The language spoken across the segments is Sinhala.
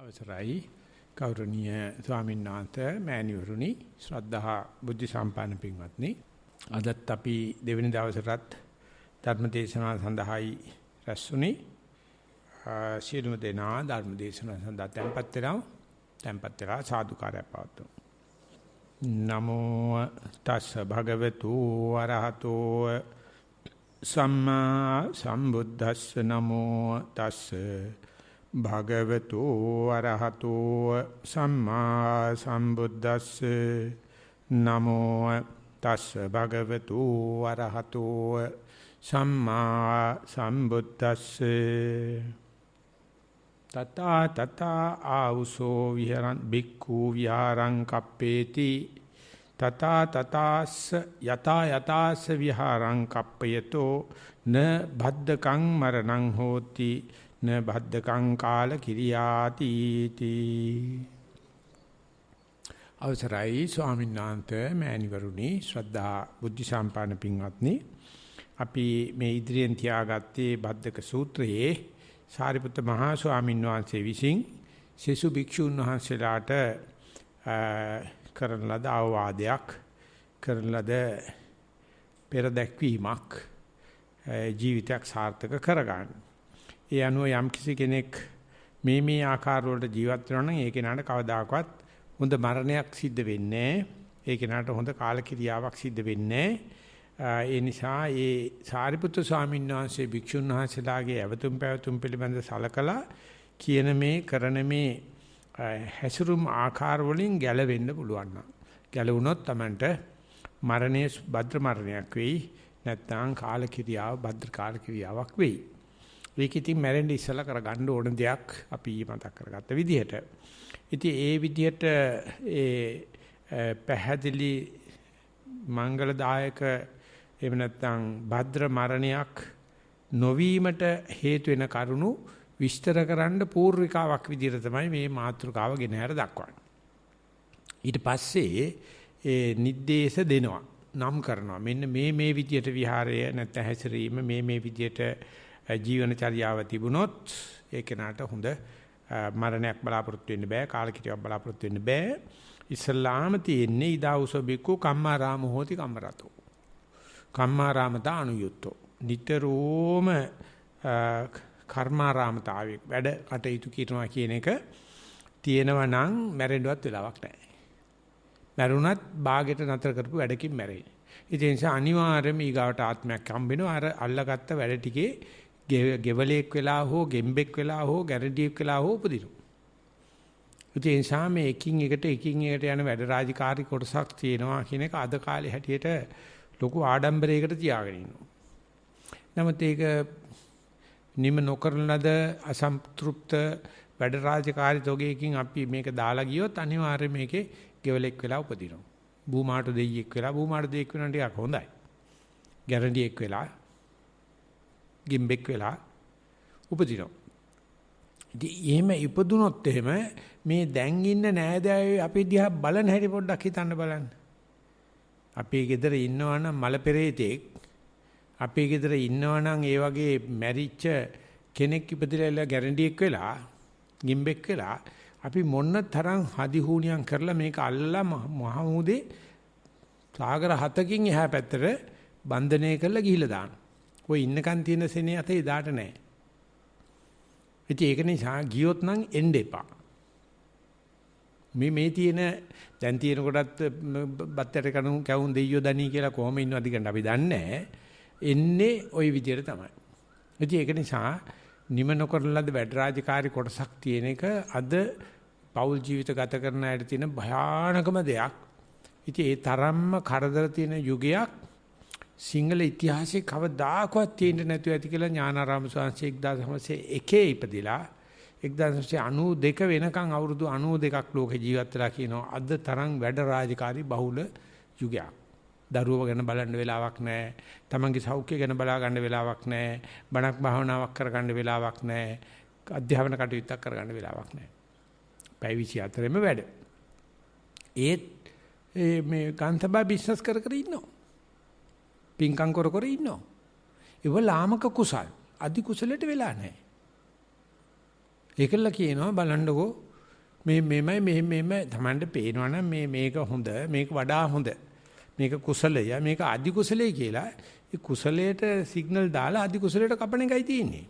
අවසරයි ගෞරවනීය ස්වාමීන් වහන්සේ මෑණිවරුනි ශ්‍රද්ධා බුද්ධ සම්පන්න පින්වත්නි අදත් අපි දෙවෙනි දවසටත් ධර්ම දේශනාව සඳහායි රැස්ුනේ සියලුම දෙනා ධර්ම දේශනාව සඳහා tempත් වෙලා සාදුකාරය පවතුමු නමෝ තස්ස භගවතු වරහතෝ සම්මා සම්බුද්දස්ස නමෝ තස්ස භගවතු අරහතෝ සම්මා සම්බුද්දස්ස නමෝ තස්ස භගවතු අරහතෝ සම්මා සම්බුද්දස්ස තථා ආවුසෝ විහරං බික්ඛු විහාරං කප්පේති තථාස්ස යතාස්ස විහාරං කප්පයතෝ න භද්දකං මරණං හෝති න භද්දකං කාල කිරියාති තී අවසරයි ස්වාමීන් වහන්සේ මෑණිවරුනි ශ්‍රද්ධා බුද්ධ සම්පන්න පින්වත්නි අපි මේ ඉදිරියෙන් තියාගත්තේ භද්දක සූත්‍රයේ සාරිපුත්ත මහා ස්වාමීන් වහන්සේ විසින් සෙසු භික්ෂුන් වහන්සේලාට කරන ලද අවවාදයක් කරන ලද පෙරදැක්වීමක් ජීවිතයක් සාර්ථක කරගන්න. ඒ අනුව යම් කිසි කෙනෙක් මේ ආකාර වලට ජීවත් වෙනවා නම් ඒ කෙනාට කවදාකවත් හොඳ මරණයක් සිද්ධ වෙන්නේ නැහැ. ඒ කෙනාට හොඳ කාලකිරියාවක් සිද්ධ වෙන්නේ නැහැ. ඒ නිසා ඒ සාරිපුත්‍ර ස්වාමීන් වහන්සේ භික්ෂුන් වහන්සේලාගේ අවතුම් පැවතුම් පිළිබඳ සලකලා කියන මේ කරන මේ හැසිරුම් ආකාර වලින් ගැලවෙන්න පුළුවන් නම් ගැලවුණොත් Tamanට මරණයේ භද්‍ර මරණයක් වෙයි. නැත්නම් කාලකිරියාව භද්‍ර කාලකිරියාවක් වෙයි. ඒක ඉතින් මැරෙන්න ඉස්සලා කරගන්න ඕන දෙයක් අපි මතක් කරගත්ත විදිහට. ඉතින් ඒ විදිහට ඒ පැහැදිලි මංගලදායක එහෙම නැත්නම් භද්‍ර මරණයක් නොවීමට හේතු වෙන කරුණු විස්තර කරන්න පූර්විකාවක් විදිහට තමයි මේ මාතෘකාව ගෙන හැර දක්වන්නේ. ඊට පස්සේ ඒ නිर्देश දෙනවා. නම් කරනවා. මෙන්න මේ විදිහට විහාරය නැත්නම් හැසිරීම මේ විදිහට ජීවනචර්යාව තිබුණොත් ඒ කෙනාට හොඳ මරණයක් බලාපොරොත්තු වෙන්න බෑ කාලකිරියාවක් බලාපොරොත්තු වෙන්න බෑ ඉස්ලාම තියෙන්නේ ඉදාඋස බිකු කම්මාරාම හෝති කම්මරතෝ කම්මාරාමතා අනුයුක්තෝ නිතරම කර්මාරාමතාවේ වැඩ කටයුතු කරනවා කියන එක තියෙනවා නම් මැරෙන්නවත් වෙලාවක් නැහැ මැරුණත් ਬਾගෙට නතර කරපු වැඩකින් මැරෙන්නේ ඒ නිසා අනිවාර්යයෙන්ම ඊගාවට ආත්මයක් හම්බ වෙනවා අර අල්ලගත්ත වැඩ ටිකේ ගෙවලෙක් වෙලා හෝ ගෙම්බෙක් වෙලා හෝ ගැරඩියෙක් වෙලා හෝ උපදිනවා. ඒ නිසා මේ එකින් එකට යන වැඩ රාජකාරී කොටසක් තියෙනවා කියන එක අද කාලේ හැටියට ලොකු ආඩම්බරයකට තියාගෙන ඉන්නවා. නමුත් ඒක නිම නොකරන ලද අසම්තෘප්ත වැඩ රාජකාරී තෝගයකින් අපි මේක දාලා ගියොත් අනිවාර්යයෙන් මේකේ ගෙවලෙක් වෙලා උපදිනවා. බූමාට දෙයියෙක් වෙලා බූමාට දෙයියෙක් වෙනවා ටිකක් හොඳයි. ගැරන්ඩියෙක් වෙලා ගිම්බෙක් වෙලා උපදිනවා. ඉතින් එහෙම ඉපදුනොත් එහෙම මේ දැන් ඉන්න නෑදෑයෝ අපි දිහා බලන හැටි පොඩ්ඩක් හිතන්න බලන්න. අපේ ගෙදර ඉන්නවනම් මල පෙරේතෙක් අපේ ගෙදර ඉන්නවනම් ඒ වගේ මැරිච්ච කෙනෙක් ඉපදිලා ගැරන්ඩියෙක් වෙලා ගිම්බෙක් වෙලා අපි මොන්න තරම් හදිහුණියම් කරලා මේක අල්ලලා මහමුදේ සාගර 7කින් එහා පැත්තට බන්ධනය කරලා ගිහිල්ලා දානවා. ඔය ඉන්නකන් තියෙන සෙනේ අතේ දාට නැහැ. ඉතින් ඒක නිසා ගියොත් නම් එන්න එපා. මේ තියෙන දැන් තියෙන කොටත් බත්තර කැවුම් දෙයියෝ දනී කියලා කොහොම ඉන්නවද කියන අපි දන්නේ නැහැ. එන්නේ ওই විදිහට තමයි. ඉතින් ඒක නිසා නිම නොකරන ලද වැඩ රාජකාරී කොටසක් තියෙන එක අද පෞල් ජීවිත ගත කරන අයට තියෙන භයානකම දෙයක්. ඉතින් ඒ තරම්ම කරදර තියෙන යුගයක් සිංහල ඉතිහාසයේ කවදාකවත් තියෙන්නේ නැතුව ඇති කියලා ඥානාරාම ස්වාමීන් 1901 ඉපදිලා 1992 වෙනකන් අවුරුදු 92ක් ලෝකේ ජීවත් වෙලා කියනවා අද තරම් වැඩ රාජකාරී බහුල යුගයක්. දරුවව ගැන බලන්න වෙලාවක් නැහැ. තමන්ගේ සෞඛ්‍ය ගැන බලා ගන්න වෙලාවක් නැහැ. බණක් භාවනාවක් කරගන්න වෙලාවක් නැහැ. අධ්‍යාපන කටයුත්තක් කරගන්න වෙලාවක් නැහැ. පැය 24ෙම වැඩ. ඒත් මේ කාන්තබා බිස්නස් කර ඉන්නවා. පින්කම් කර ඉන්නවා. ඒව ලාමක කුසල්. අධි කුසලයට වෙලා නැහැ. ඒකල්ල කියනවා බලන්නකෝ මෙහෙම තමන්ට පේනවනම් මේක හොඳ, මේක වඩා හොඳ, මේක කුසලය, මේක අධි කුසලයි කියලා ඒ කුසලයට සිග්නල් දාලා අධි කුසලයට කපන එකයි තියෙන්නේ.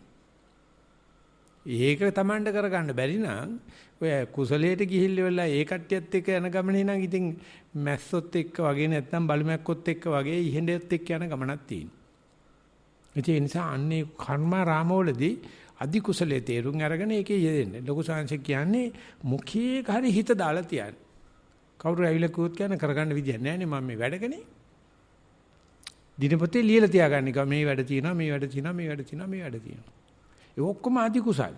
ඒක තමන්ට කරගන්න බැරි නම් ඔය කුසලයට ගිහිල්ලා ඒ කට්ටියත් එක්ක යන ගමනේ නම් ඉතින් මැස්සොත් එක්ක වගේ නැත්නම් බලුමැක්කොත් එක්ක වගේ ඉහෙඬෙත් එක්ක යන ගමනක් තියෙනවා. ඒ නිසා අන්නේ කර්මාරාමවලදී අධි කුසලයේ තේරුම් අරගෙන ඒකේ යෙදෙන්න. ලොකු සංසය කියන්නේ මුඛයේ හරි හිත දාලා තියන්න. කවුරු ඇවිල්ලා කිව්වොත් කියන කරගන්න විදියක් නැහැ නේ මම මේ වැඩකනේ. දිනපොතේ ලියලා තියාගන්න එක මේ වැඩ තියෙනවා මේ වැඩ තියෙනවා මේ වැඩ තියෙනවා මේ වැඩ තියෙනවා. ඒ ඔක්කොම අධි කුසල්.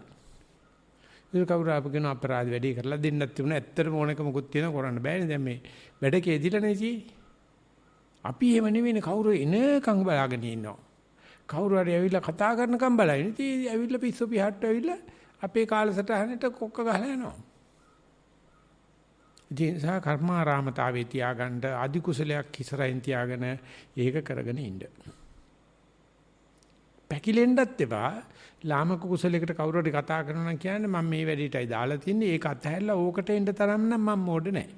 ඒක කවුරු අපගෙන අපරාධ වැඩි කරලා දෙන්නත් තිබුණා. ඇත්තටම ඕනක මොකුත් තියෙන කරන්න බෑනේ. දැන් මේ වැඩකේ දිලනේ තියෙන්නේ. අපි එහෙම නෙවෙයිනේ කවුරු එනකන් බලාගෙන ඉන්නවා. කවුරු හරි ඇවිල්ලා කතා කරනකම් බලයිනේ. ඉතින් ඇවිල්ලා පිස්සු පිහට්ට ඇවිල්ලා අපේ කාලසටහනට කොක්ක ගහලා යනවා. ඉතින් සා කර්මාරාමතාවේ තියාගන්න අධි කුසලයක් ඉස්සරහින් තියාගෙන ඒක කරගෙන ඉන්න. පැකිලෙන්නත් එපා. ලාමක කුසලයකට කවුරු හරි කතා කරනවා නම් කියන්නේ මම මේ වැඩේටයි දාලා තින්නේ. ඒක අතහැරලා ඕකට එන්න තරම් නම් මම මොඩ නැහැ.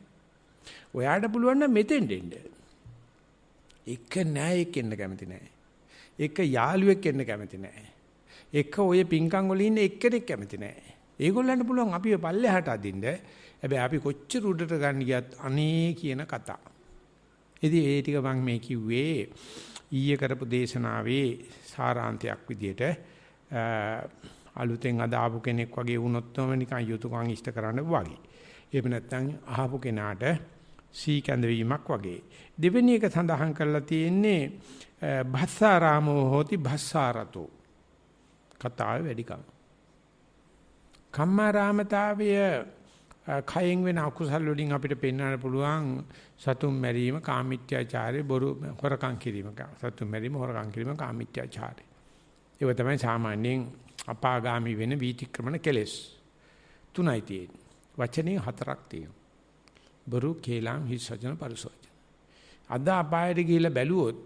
ඔයාට පුළුවන් නම් මෙතෙන්ට එන්න. එක නෑ එක්කෙන්න කැමති නෑ. එක යාළුවෙක් එන්න කැමති නෑ. එක ඔය පින්කම් වල ඉන්න එක්කෙනෙක් කැමති නෑ. ඒගොල්ලන්ට පුළුවන් අපිව පල්ලෙහාට අදින්න. හැබැයි අපි කොච්චර උඩට ගන්න ගියත් අනේ කියන කතා. ඉතින් ඒ ටික මම මේ කිව්වේ ඊයේ කරපු දේශනාවේ සාරාන්තයක් විදියට අලුතෙන් අද ආපු කෙනෙක් වගේ වුණොත් නිකන් යුතුයකම් ඉෂ්ට කරන්න වගේ. එහෙම නැත්නම් අහපු කෙනාට සී කැඳවීමක් වගේ. දෙවෙනි එක සඳහන් කරලා තියෙන්නේ භස්සාරාමෝ හෝති භස්සාරතෝ. කතාවේ වැඩිකම. කම්මාරාමතාවය කයෙන් වෙන අකුසල් වලින් අපිට පෙන්වන්න පුළුවන් සතුම් මැරීම, කාමීත්‍යාචාරය, බොරු හොරකම් කිරීම. සතුම් මැරීම, හොරකම් කිරීම, කාමීත්‍යාචාරය. ඒක තමයි සාමාන්‍යයෙන් අපාගාමි වෙන වීතික්‍රමණ කෙලෙස්. තුනයි තියෙන්නේ. වචනේ හතරක් තියෙනවා. බොරු, කේලම්, හිස් වචන, පරුස වචන. අද අපායට ගිහිල්ලා බැලුවොත්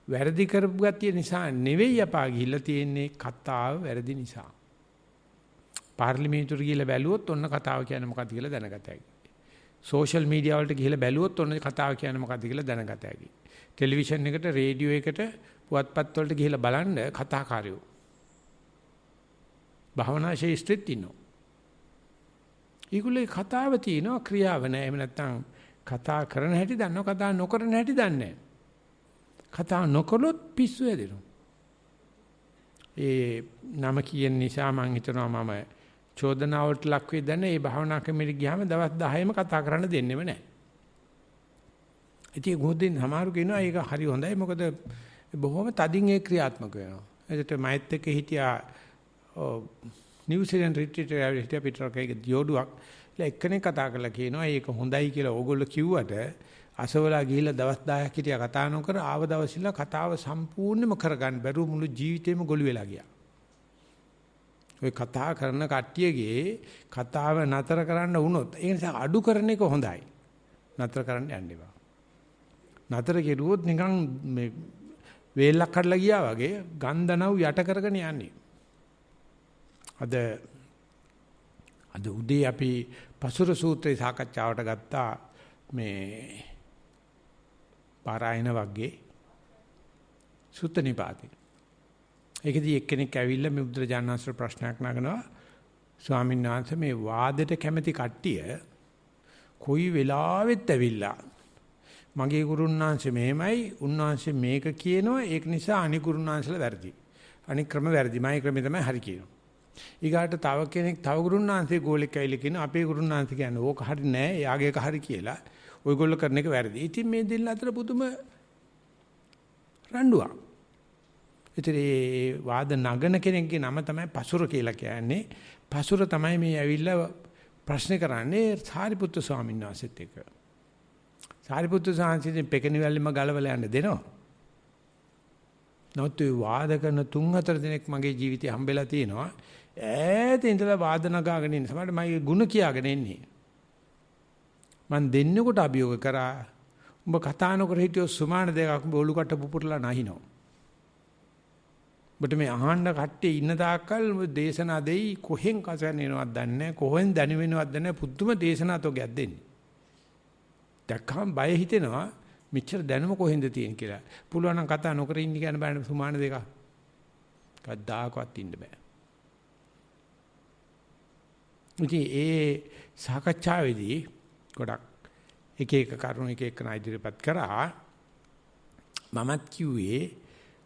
වැරදි කරපු ගතිය නිසා නෙවෙයි අපා ගිහිල්ලා තියෙන්නේ, කතාව වැරදි නිසා. පාර්ලිමේන්තුවට ගිහිල්ලා බැලුවොත් ඔන්න කතාව කියන්නේ මොකක්ද කියලා දැනගත හැකියි. සෝෂල් මීඩියා වලට ගිහිල්ලා බැලුවොත් ඔන්න කතාව කියන්නේ මොකක්ද කියලා දැනගත හැකියි. ටෙලිවිෂන් එකට, රේඩියෝ එකට, පුවත්පත් වලට ගිහිල්ලා බලන්න කතාකාරයෝ. භාවනා ශාස්ත්‍රෙත් ඉන්නවා. ඒගොල්ලේ කතාව තියෙනවා, ක්‍රියාව නැහැ. එහෙම නැත්නම් කතා කරන හැටි දන්නවා, කතා නොකරන හැටි දන්නේ නැහැ. කතා නොකළොත් පිස්සු හැදෙනවා. ඒ නම කියන නිසා මම හිතනවා මම චෝදනාවට ලක් වෙයි දැන මේ භාවනා ක්‍රමෙට ගියාම දවස් 10ෙම කතා කරන්න දෙන්නෙම නැහැ. ඉතින් ගොඩින් සමහරු කියනවා ඒක හරි හොඳයි මොකද බොහොම තදින් ඒ ක්‍රියාත්මක වෙනවා. ඒකට මයිත් එක්ක හිටියා නිව්සීලන්ත රිට්‍රීට් එකේ හිටියා පිටරකේ දියෝඩුවක්. එක්කෙනෙක් කතා කරලා කියනවා ඒක හොඳයි කියලා ඕගොල්ලෝ කිව්වට අසවලා ගිහිල්ලා දවස් 10ක් හිටියා කතා නොකර ආව දවසිලා කතාව සම්පූර්ණයෙන්ම කරගන්න බැරුව මුළු ජීවිතේම ගොළු වෙලා ගියා. ඔය කතා කරන කට්ටියගේ කතාව නතර කරන්න වුණොත් ඒ නිසා අඩු කරන එක හොඳයි. නතර කරන්න යන්න එපා. නතර කෙරුවොත් නිකන් මේ වේලක් කඩලා ගියා වගේ ගන්ධනව් යට කරගෙන යන්නේ. අද උදේ අපි පසුර සූත්‍රය සාකච්ඡාවට ගත්තා මේ පාරායන වර්ගයේ සුත්ත නිපාතේ. ඒකදී එක්කෙනෙක් ඇවිල්ලා මේ බුදුරජාණන් වහන්සේ ප්‍රශ්නයක් නගනවා. ස්වාමීන් වහන්සේ මේ වාදෙට කැමති කට්ටිය කොයි වෙලාවෙත් ඇවිල්ලා මගේ ගුරුන්වහන්සේ මෙහෙමයි, උන්වහන්සේ මේක කියනවා, ඒක නිසා අනික් ගුරුන්වහන්සේලා වැරදි. අනික් ක්‍රම වැරදි. මගේ ක්‍රමය තමයි හරි කියනවා. ඊගාට තව කෙනෙක් තව ගුරුන්වහන්සේ ගෝලෙක් ඇවිල්ලා කියනවා අපේ ගුරුන්වහන්සේ කියන්නේ ඕක හරි නෑ, එයාගේ එක හරි කියලා. ඔයගොල්ලෝ කරන එක වැරදි. ඉතින් මේ දෙන්න අතර පුදුම රණ්ඩුවක්. ඒතර ඒ වාද නගන කෙනෙක්ගේ නම තමයි පසුර කියලා කියන්නේ. පසුර තමයි මේ ඇවිල්ලා ප්‍රශ්න කරන්නේ සාරිපුත්තු ස්වාමීන් වහන්සේත් එක්ක. සාරිපුත්තු සාංශයෙන් පෙකණිවැල්ලෙම ගලවලා යන්න දෙනවා. නමුත් ඒ වාද කරන 3-4 දිනක් මගේ ජීවිතේ හම්බෙලා තියෙනවා. ඈත ඉඳලා වාද නගාගෙන ඉන්න සමහරවිට මගේ ಗುಣ කියාගෙන එන්නේ. මං දෙන්නෙකුට අභියෝග කරා උඹ කතා නොකර හිටියොත් සුමාන දෙකක් උඹ ඔලුකට පුපුරලා නැහිනව. ඔබට මේ අහන්න කට්ටිය ඉන්න තාක්කල් දේශනා දෙයි කොහෙන් කසන එනවද දන්නේ නැහැ. කොහෙන් දැනෙවෙනවද දන්නේ නැහැ. පුදුම දේශනා තෝගයක් දෙන්නේ. දැක්කම බය හිතෙනවා මෙච්චර දැනුම කොහෙන්ද තියෙන කියලා. පුළුවන් නම් කතා නොකර ඉන්න කියන බෑනේ සුමාන දෙක. කද්දාකවත් ඉන්න බෑ. ඉතින් ඒ සාකච්ඡාවේදී ගොඩක් එක එක කරුණු එක එක ඉදිරිපත් කරා. මමත් කිව්වේ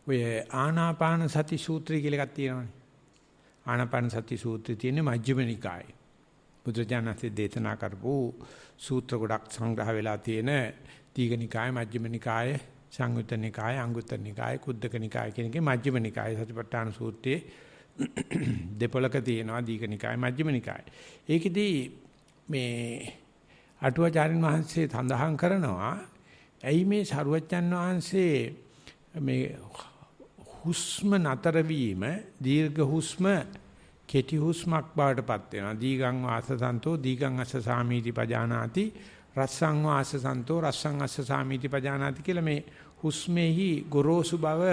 ඔය ආනාපාන සති සූත්‍රය කියලා එකක් තියෙනවානේ. ආනාපාන සති සූත්‍රය තියෙන්නේ මජ්ක්‍ධිම නිකායේ. බුදුජානකසේ දේශනා කරපු සූත්‍ර ගොඩක් සංග්‍රහ වෙලා තියෙන දීඝ නිකාය, මජ්ක්‍ධිම නිකාය, සංයුත්ත නිකාය, අංගුත්තර නිකාය, කුද්දක නිකාය කියන එකේ මජ්ක්‍ධිම නිකාය සතිපට්ඨාන සූත්‍රයේ දෙපොලක තියෙනවා දීඝ නිකාය, මජ්ක්‍ධිම නිකාය. ඒකෙදී මේ අටුවාචාර්යන් වහන්සේ සඳහන් කරනවා ඇයි මේ සරුවච්චන් වහන්සේ මේ හුස්ම නතර වීම දීර්ඝ හුස්ම කෙටි හුස්මක් බවටපත් වෙනවා. දීගං වාසසන්තෝ දීගං අස්ස සාමීති පජානාති රස්සං වාසසන්තෝ රස්සං අස්ස සාමීති පජානාති කියලා මේ හුස්මෙහි ගොරෝසු බව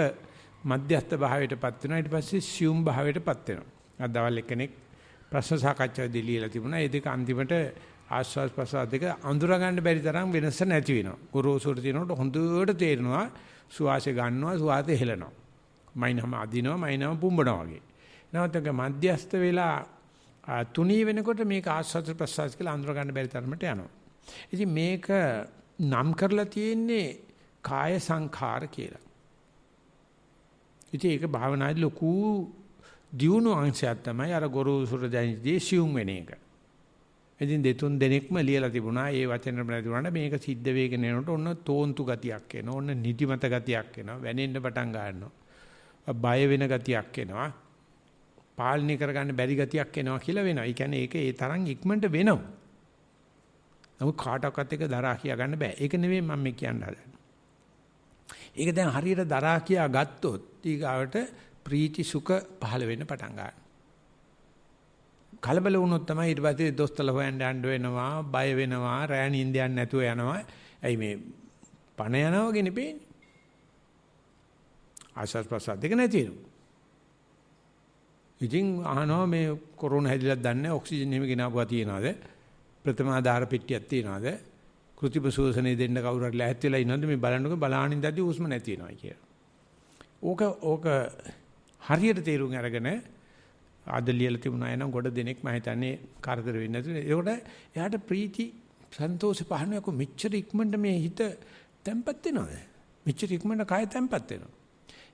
මධ්‍යස්ථ භාවයටපත් වෙනවා. ඊට පස්සේ සියුම් භාවයටපත් වෙනවා. අද දවල් එක්කෙනෙක් ප්‍රශ්න සාකච්ඡාවේදී ලියලා තිබුණා. ඒ දෙක අන්තිමට ආස්වාස් ප්‍රසාද දෙක අඳුර ගන්න බැරි තරම් වෙනස නැති වෙනවා. ගොරෝසුට තියෙනකොට හොඳට තේරෙනවා සුවාසය ගන්නවා සුවාසය හෙලනවා. මයින්හම අදිනවා මයින්හම පුම්බනවා වගේ. නැවතක මධ්‍යස්ත වෙලා තුනී වෙනකොට මේක ආස්වාද ප්‍රසාද කියලා අඳුර ගන්න බැරි තරමට යනවා. ඉතින් මේක නම් කරලා තියෙන්නේ කාය සංඛාර කියලා. ඉතින් ඒක භාවනාදී ලොකු දියුණු අංශයක් තමයි අර ගොරෝසුට දැනෙන්නේ සියුම් වෙන එක. ඉතින් දෙතුන් දෙනෙක්ම ලියලා තිබුණා ඒ වචන වල මේක සිද්ධ වෙගෙන යනකොට ඔන්න තෝන්තු ගතියක් එනවා. ඔන්න නිදිමත ගතියක් එනවා. වැනෙන්න පටන් ගන්නවා. බය වෙන ගතියක් එනවා. පාලනය කරගන්න බැරි ගතියක් එනවා කියලා වෙනවා. ඒ කියන්නේ ඒක ඒ තරම් ඉක්මනට වෙනවා. නමුත් කාටවත් එක දරා කියා ගන්න බෑ. ඒක නෙවෙයි මම මේ කියන්න හදන්නේ. ඒක දැන් හරියට දරා කියා ගත්තොත් ඊගාවට ප්‍රීති සුඛ පහළ වෙන්න පටන් ගන්නවා. කලබල වුණොත් තමයි ඊට පස්සේ දොස්තරලා හොයන්න යන්න වෙනවා, බය වෙනවා, රෑ නිින්ද යන්න නැතුව යනවා. ඇයි මේ පණ යනවා වගේ නෙපෙන්නේ. ආශස් ප්‍රසාද දෙක නැති වෙනවා. ඉතින් අහනවා මේ කොරෝනා හැදිලා දන්නේ ඔක්සිජන් එහෙම ගෙනාවුවා තියනවාද? ප්‍රථම ආධාර පෙට්ටියක් තියනවාද? කෘතිම සෝෂණය දෙන්න කවුරු හරි ලැහැත් වෙලා ඉන්නවද මේ බලන්නකො බලානින් දැද්දි හුස්ම නැති වෙනවා කියලා. ඕක හරියට තේරුම් අරගෙන අද ලියලා තිබුණා එනම් ගොඩ දෙනෙක් මම හිතන්නේ කරදර වෙන්නේ නැතුව. ඒකට එයාට ප්‍රීති සන්තෝෂ පහනක මෙච්චර ඉක්මනට මේ හිත තැම්පත් වෙනවද? මෙච්චර ඉක්මනට කය තැම්පත් වෙනවා.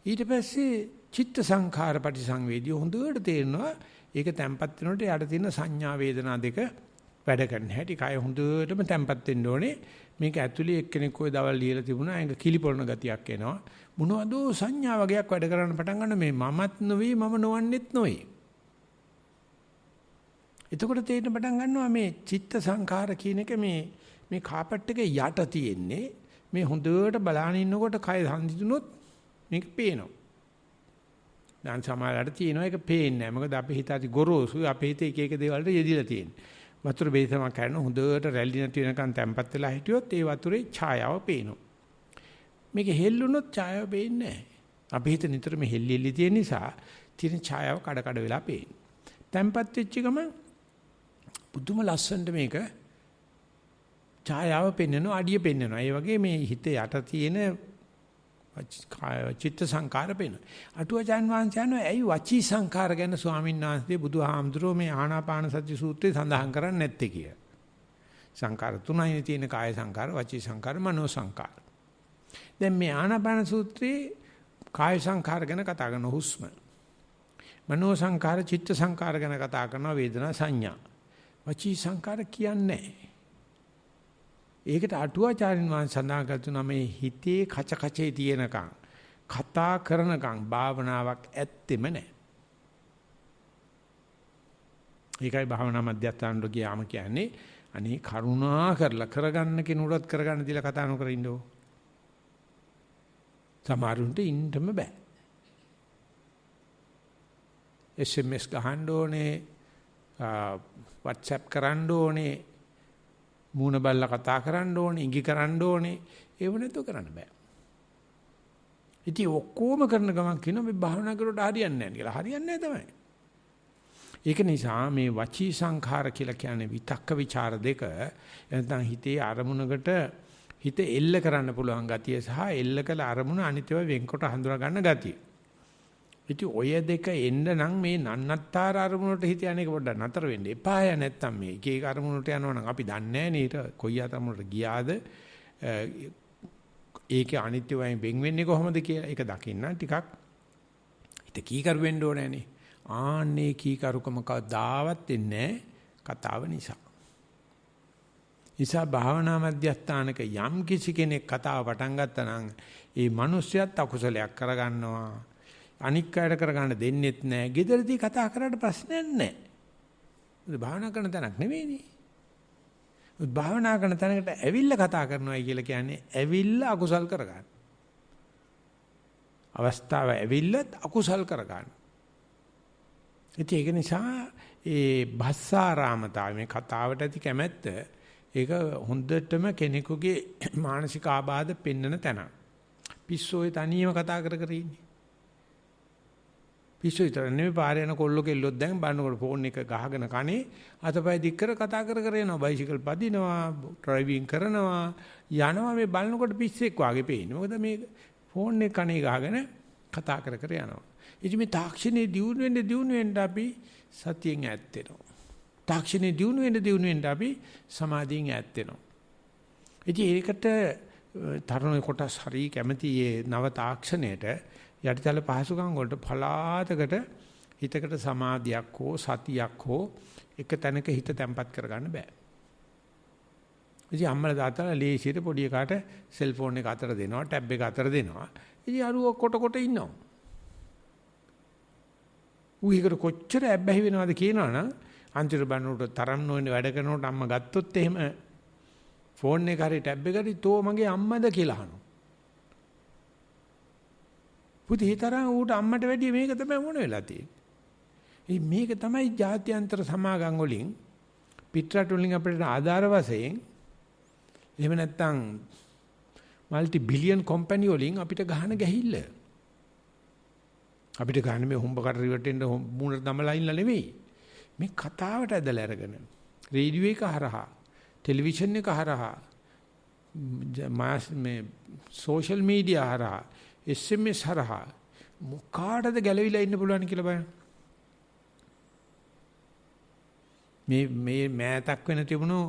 ඊට පස්සේ චිත්ත සංඛාර පටිසංවේදී හොඳට තේරෙනවා ඒක තැම්පත් වෙනකොට යාට තියෙන සංඥා වේදනා දෙක වැඩ කරන හැටි කය හොඳටම තැම්පත් වෙන්න ඕනේ. මේක ඇතුලේ එක්කෙනෙක් ඔය දවල් ලියලා තිබුණා ඒක කිලිපොළන ගතියක් එනවා. මොනවද සංඥා වගේක් වැඩ කරන්න පටන් ගන්න මේ මමත් නොවේ මම නොවන්නෙත් නොවේ. එතකොට තේරෙන්න පටන් ගන්නවා මේ චිත්ත සංඛාර කියන එක මේ කාපට් එකේ යට තියෙන්නේ මේ හොඳට බලාගෙන ඉන්නකොට කය සංසිඳුනොත් මේක පේනවා. දැන් සමහරවිට තියෙනවා ඒක පේන්නේ නැහැ. මොකද අපේ හිත අති ගොරෝසුයි. අපේ හිත එක එක දේවල්ට යෙදිලා තියෙන්නේ. වතුර බේසමක් කරන හොඳට රැලි නැති වෙනකන් තැම්පත් වෙලා හිටියොත් ඒ වතුරේ ඡායාව පේනවා. මේක හෙල්ලුනොත් ඡායාව පේන්නේ නැහැ. අපේ හිත නිතරම හෙල්ලෙලි තියෙන නිසා තියෙන ඡායාව කඩ කඩ වෙලා පේන්නේ. තැම්පත් වෙච්ච ගමන් පුදුම ලස්සනට මේක ඡායාව පෙන්වනවා අඩිය පෙන්වනවා. ඒ වගේ මේ හිත යට තියෙන චිත්ත සංකාර පේන. අටුවචාන් වහන්සේ ඇයි වචී සංකාර ගැන ස්වාමීන් වහන්සේ බුදුහාමුදුරුවෝ මේ ආනාපාන සති සූත්‍රයේ සඳහන් කරන්නේ නැත්තේ කිය. සංකාර තුනයි තියෙන කාය සංකාර, වචී සංකාර, මනෝ සංකාර. දැන් මේ ආනාපාන සූත්‍රයේ කාය සංකාර ගැන කතා කරන හුස්ම. මනෝ සංකාර, චිත්ත සංකාර ගැන කතා කරනවා වේදනා සංඥා. වචී සංකාර කියන්නේ ඒකට අටුවාචාරින් වහන්සේ සඳහන් කරනවා මේ හිතේ කච කචේ තියෙනකන් කතා කරනකන් භාවනාවක් ඇත්තෙම නැහැ. ඒකයි භාවනා මධ්‍යස්ථානට ගියාම කියන්නේ අනේ කරුණා කරලා කරගන්න කෙනෙකුට කරගන්න දීලා කතා නොකර ඉන්නෝ. සමහරුන්ට ඉන්නම බෑ. SMS ගහන්න ඕනේ, WhatsApp කරන්න ඕනේ, මූණ බල්ලා කතා කරන්න ඕනේ, ඉඟි කරන්න ඕනේ. ඒව නැතුව කරන්න බෑ. ඉතින් ඔක්කොම කරන ගමන් කියනවා මේ භාවනා කරුවට හරියන්නේ නැහැ කියලා. හරියන්නේ නැහැ තමයි. ඒක නිසා මේ වචී සංඛාර කියලා කියන්නේ විතක්ක ਵਿਚාර දෙක නැත්නම් හිතේ අරමුණකට හිත එල්ල කරන්න පුළුවන් ගතිය සහ එල්ල කළ අරමුණ අනිත්‍යව වෙන්කොට හඳුනා ගන්න ගතිය. ඉතින් ඔය දෙක එන්න නම් මේ නන්නත්තර අරමුණට හිත යන්නේ පොඩ්ඩක් නතර වෙන්න එපා. නැත්තම් මේ එක එක අරමුණට යනවා නම් අපි දන්නේ නැහැ නේද කොයි අරමුණට ගියාද ඒකේ අනිත්‍යවයෙන් වෙන් වෙන්නේ කොහොමද කියලා. ඒක දකින්න ටිකක් හිත කීකරු වෙන්න ඕනේ නේ. ආන්නේ කීකරුකම කවදාවත් එන්නේ කතාව නිසා. නිසා භාවනා මධ්‍යස්ථානක යම් කිසි කෙනෙක් කතාව පටන් ගත්තා නම් ඒ මිනිස්සයත් අකුසලයක් කරගන්නවා. අනික් අයට කරගන්න දෙන්නෙත් නැහැ. ගෙදරදී කතා කරාට ප්‍රශ්නයක් නැහැ. ඒක භාවනා කරන තැනක් නෙවෙයිනේ. භාවනා කරන තැනකට ඇවිල්ලා කතා කරනවායි කියලා කියන්නේ ඇවිල්ලා අකුසල් කරගන්න. අවස්ථාව ඇවිල්ලත් අකුසල් කරගන්න. ඒක නිසා ඒ භස්සාරාමතාව මේ කතාවට ඇති කැමැත්ත ඒක හොඳටම කෙනෙකුගේ මානසික ආබාධ පෙන්වන තැන. පිස්සෝයේ තනියම කතා කර කර ඉන්නේ. පිස්සෝ විතර නෙමෙයි පාරේ යන කොල්ලෝ කෙල්ලොත් දැන් බannකොට ෆෝන් එක ගහගෙන කනේ අතපය දික් කර කතා කර කර යනවා. බයිසිකල් පදිනවා, ඩ්‍රයිවිං කරනවා, යනවා මේ බලනකොට පිස්සෙක් වාගේ පේන්නේ. මොකද මේ ෆෝන් එක කනේ ගහගෙන කතා කර කර යනවා. ඉතින් මේ තාක්ෂණයේ දියුණු වෙන්න අපි සතියෙන් ඈත් වෙනවා. තාක්ෂණයේ දියුණු වෙන්න අපි සමාධියෙන් ඈත් වෙනවා. ඉතින් ඒකට තරුණ කොටස් හරි කැමති මේ නව තාක්ෂණයට යටිතල පහසුකම් වලට පලාතකට හිතකට සමාධියක් හෝ සතියක් හෝ එක තැනක හිත තැම්පත් කරගන්න බෑ. ඉතින් අම්මලා තාත්තලා ලේසියට පොඩි එකාට සෙල්ෆෝන් එක අතර දෙනවා, ටැබ් එක අතර දෙනවා. ඉතින් අරුව කොට ඉන්නවා. ඌහිකට කොච්චර ඇබ්බැහි වෙනවද කියනවනම් අන්තිර බන්නට තරම් නොවන වැඩ කරනකොට අම්මා ගත්තොත් එහෙම ෆෝන් එක හරි ටැබ් එක හරි තෝ මගේ අම්මද කියලා අහනවා. පුතේ තරම් ඌට අම්මට වැඩිය මේක තමයි මොන වෙලා තියෙන්නේ. මේක තමයි ජාත්‍යන්තර සමාගම් වලින් පිටරට වලින් අපිට ආධාර වශයෙන් එහෙම නැත්නම් মালටි බිලියන් කම්පැනි වලින් අපිට ගහන ගැහිල්ල. අපිට ගන්න මේ හොම්බකට රිවටෙන්න මුණට දමලා ඉන්න නෙවෙයි. මේ කතාවට ඇදලා අරගෙන රේඩියෝ එක හරහා ටෙලිවිෂන් එක හරහා මේ සෝෂල් මීඩියා හරහා SMS හරහා මොකාටද ගැලවිලා ඉන්න පුළුවන් කියලා බලන්න. මේ මෑතක් වෙන තිබුණු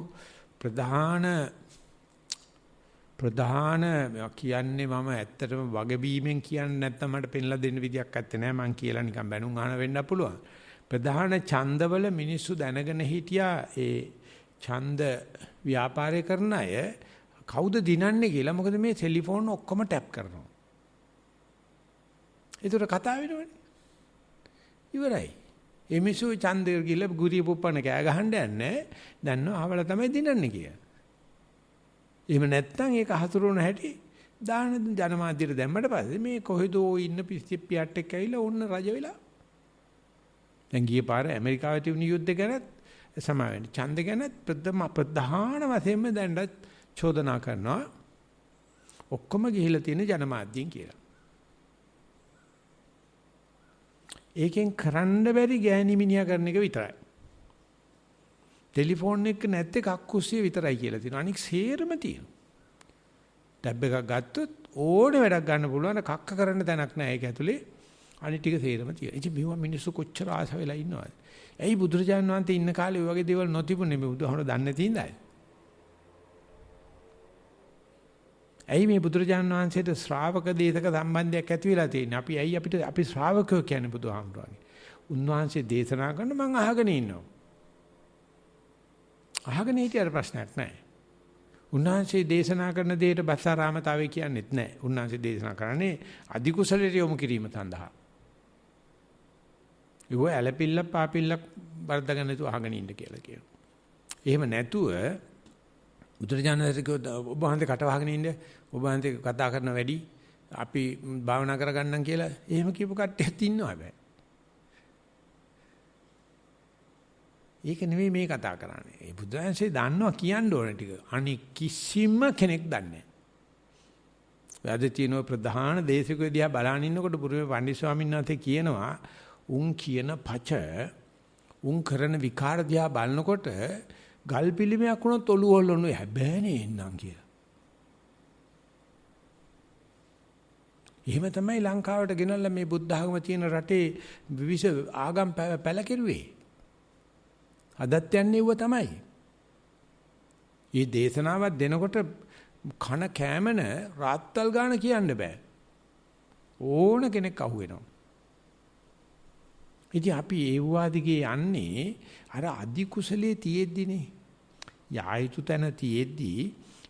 ප්‍රධාන කියන්නේ මම ඇත්තටම වගබීමෙන් කියන්නේ නැත්නම් මට පෙන්ලා දෙන්න විදියක් නැත්තේ නෑ. මං කියලා නිකන් බැනුම් අහන වෙන්න පුළුවන්. ප්‍රධාන ඡන්දවල මිනිස්සු දැනගෙන හිටියා ඒ ඡන්ද ව්‍යාපාරය කරන අය කවුද දිනන්නේ කියලා. මොකද මේ ටෙලිෆෝන් ඔක්කොම ටැප් කරනවා. ඒතර කතා වෙනවනේ. ඉවරයි. ඒ මිනිස්සු ඡන්දේ ගිහලා ගුරිය පුප්පන කෑ ගහන්න යන්නේ. දන්නව ආවල තමයි දිනන්නේ කියලා. එහෙම නැත්නම් ඒක හසුරුවන හැටි දාන ජනමාධ්‍යයට දැම්මට පස්සේ මේ කොහෙදෝ ඉන්න පිස්සිප්පියට එක්ක ඇවිල්ලා ඕන්න රජ වෙලා. දැන් ගියේ පාර ඇමරිකාවේ තිබුණු යුද්ධ ගැනත් සමාවෙන්න. ඡන්ද ගැනත් ප්‍රධාන වශයෙන්ම දැන්වත් චෝදනා කරනවා. ඔක්කොම ගිහිලා තියෙන ජනමාධ්‍යෙන් කියලා. ඒකෙන් කරන්න බැරි ගෑණි මිනිහා කරන එක විතරයි. ටෙලිෆෝන් එක නැත්තේ කක්කුස්සිය විතරයි කියලා තියෙනවා. අනික සේරම තියෙනවා. ටැබ් එකක් ගත්තොත් ඕනේ වැඩක් ගන්න පුළුවන්. කක්ක කරන්න තැනක් නැහැ ඒක ඇතුලේ. අනිත් ටික සේරම තියෙනවා. ඉතින් මේවා මිනිස්සු කොච්චර ආස වෙලා ඉන්නවද? ඇයි බුදුරජාණන් වහන්සේ ඉන්න කාලේ ඔය වගේ දේවල් නොතිබුණේ? මේ බුදුහමර දන්නේ නැති ඉඳයි. ඇයි මේ බුදුරජාණන් වහන්සේට ශ්‍රාවක දේශක සම්බන්ධයක් ඇති වෙලා තියෙන්නේ? අපි ශ්‍රාවකයෝ කියන්නේ බුදුහාමුදුරනේ. උන්වහන්සේ දේශනා කරන මම අහගෙන ඉන්නවා. අහගෙන හිටියට ප්‍රශ්නයක් නැහැ. උන්වහන්සේ දේශනා කරන දෙයට බස්සාරාමතාවය කියන්නේත් නැහැ. උන්වහන්සේ දේශනා කරන්නේ අධිකුසලයට යොමු කිරීම සඳහා. ඒව ඇලපිල්ල පාපිල්ල වර්ධගන්න නැතුව අහගෙන ඉන්න කියලා කියනවා. එහෙම නැතුව බුදුරජාණන් වහන්සේ ඔබ වහන්සේ කට වහගෙන ඉන්න ඔබ වහන්සේ කතා කරන වැඩි අපි භාවනා කරගන්නම් කියලා එහෙම කියපු කට්ටියත් ඉන්නවා හැබැයි. ඒක නෙවෙයි මේ කතා කරන්නේ. ඒ බුදුන්සේ දන්නවා කියන්න ඕන ටික. අනික කිසිම කෙනෙක් දන්නේ නැහැ. වැද තියෙන ප්‍රධාන දේශිකයෝ දිහා බලන ඉන්නකොට බුරුමේ පණ්ඩිත ස්වාමීන් වහන්සේ කියනවා උන් කියන පච උන් කරන විකාර දිහා බලනකොට ගල් පිළිමයක් වුණොත් ඔළුව හොල්ලන්නේ හැබෑනේ එන්නම් කියලා. එහෙම තමයි ලංකාවට ගෙනල්ලා මේ බුද්ධ ආගම තියෙන රටේ විවිධ ආගම් පැලකිරුවේ. අදත් යන්නේ ඌව තමයි. මේ දේශනාවක් දෙනකොට කන කෑමන රාත්තල් ගාන කියන්න බෑ. ඕන කෙනෙක් අහුවෙනවා. ඉතින් අපි ඒ වාදිගේ යන්නේ අර අදි කුසලයේ තියෙද්දිනේ. යායුතු තැන තියෙද්දි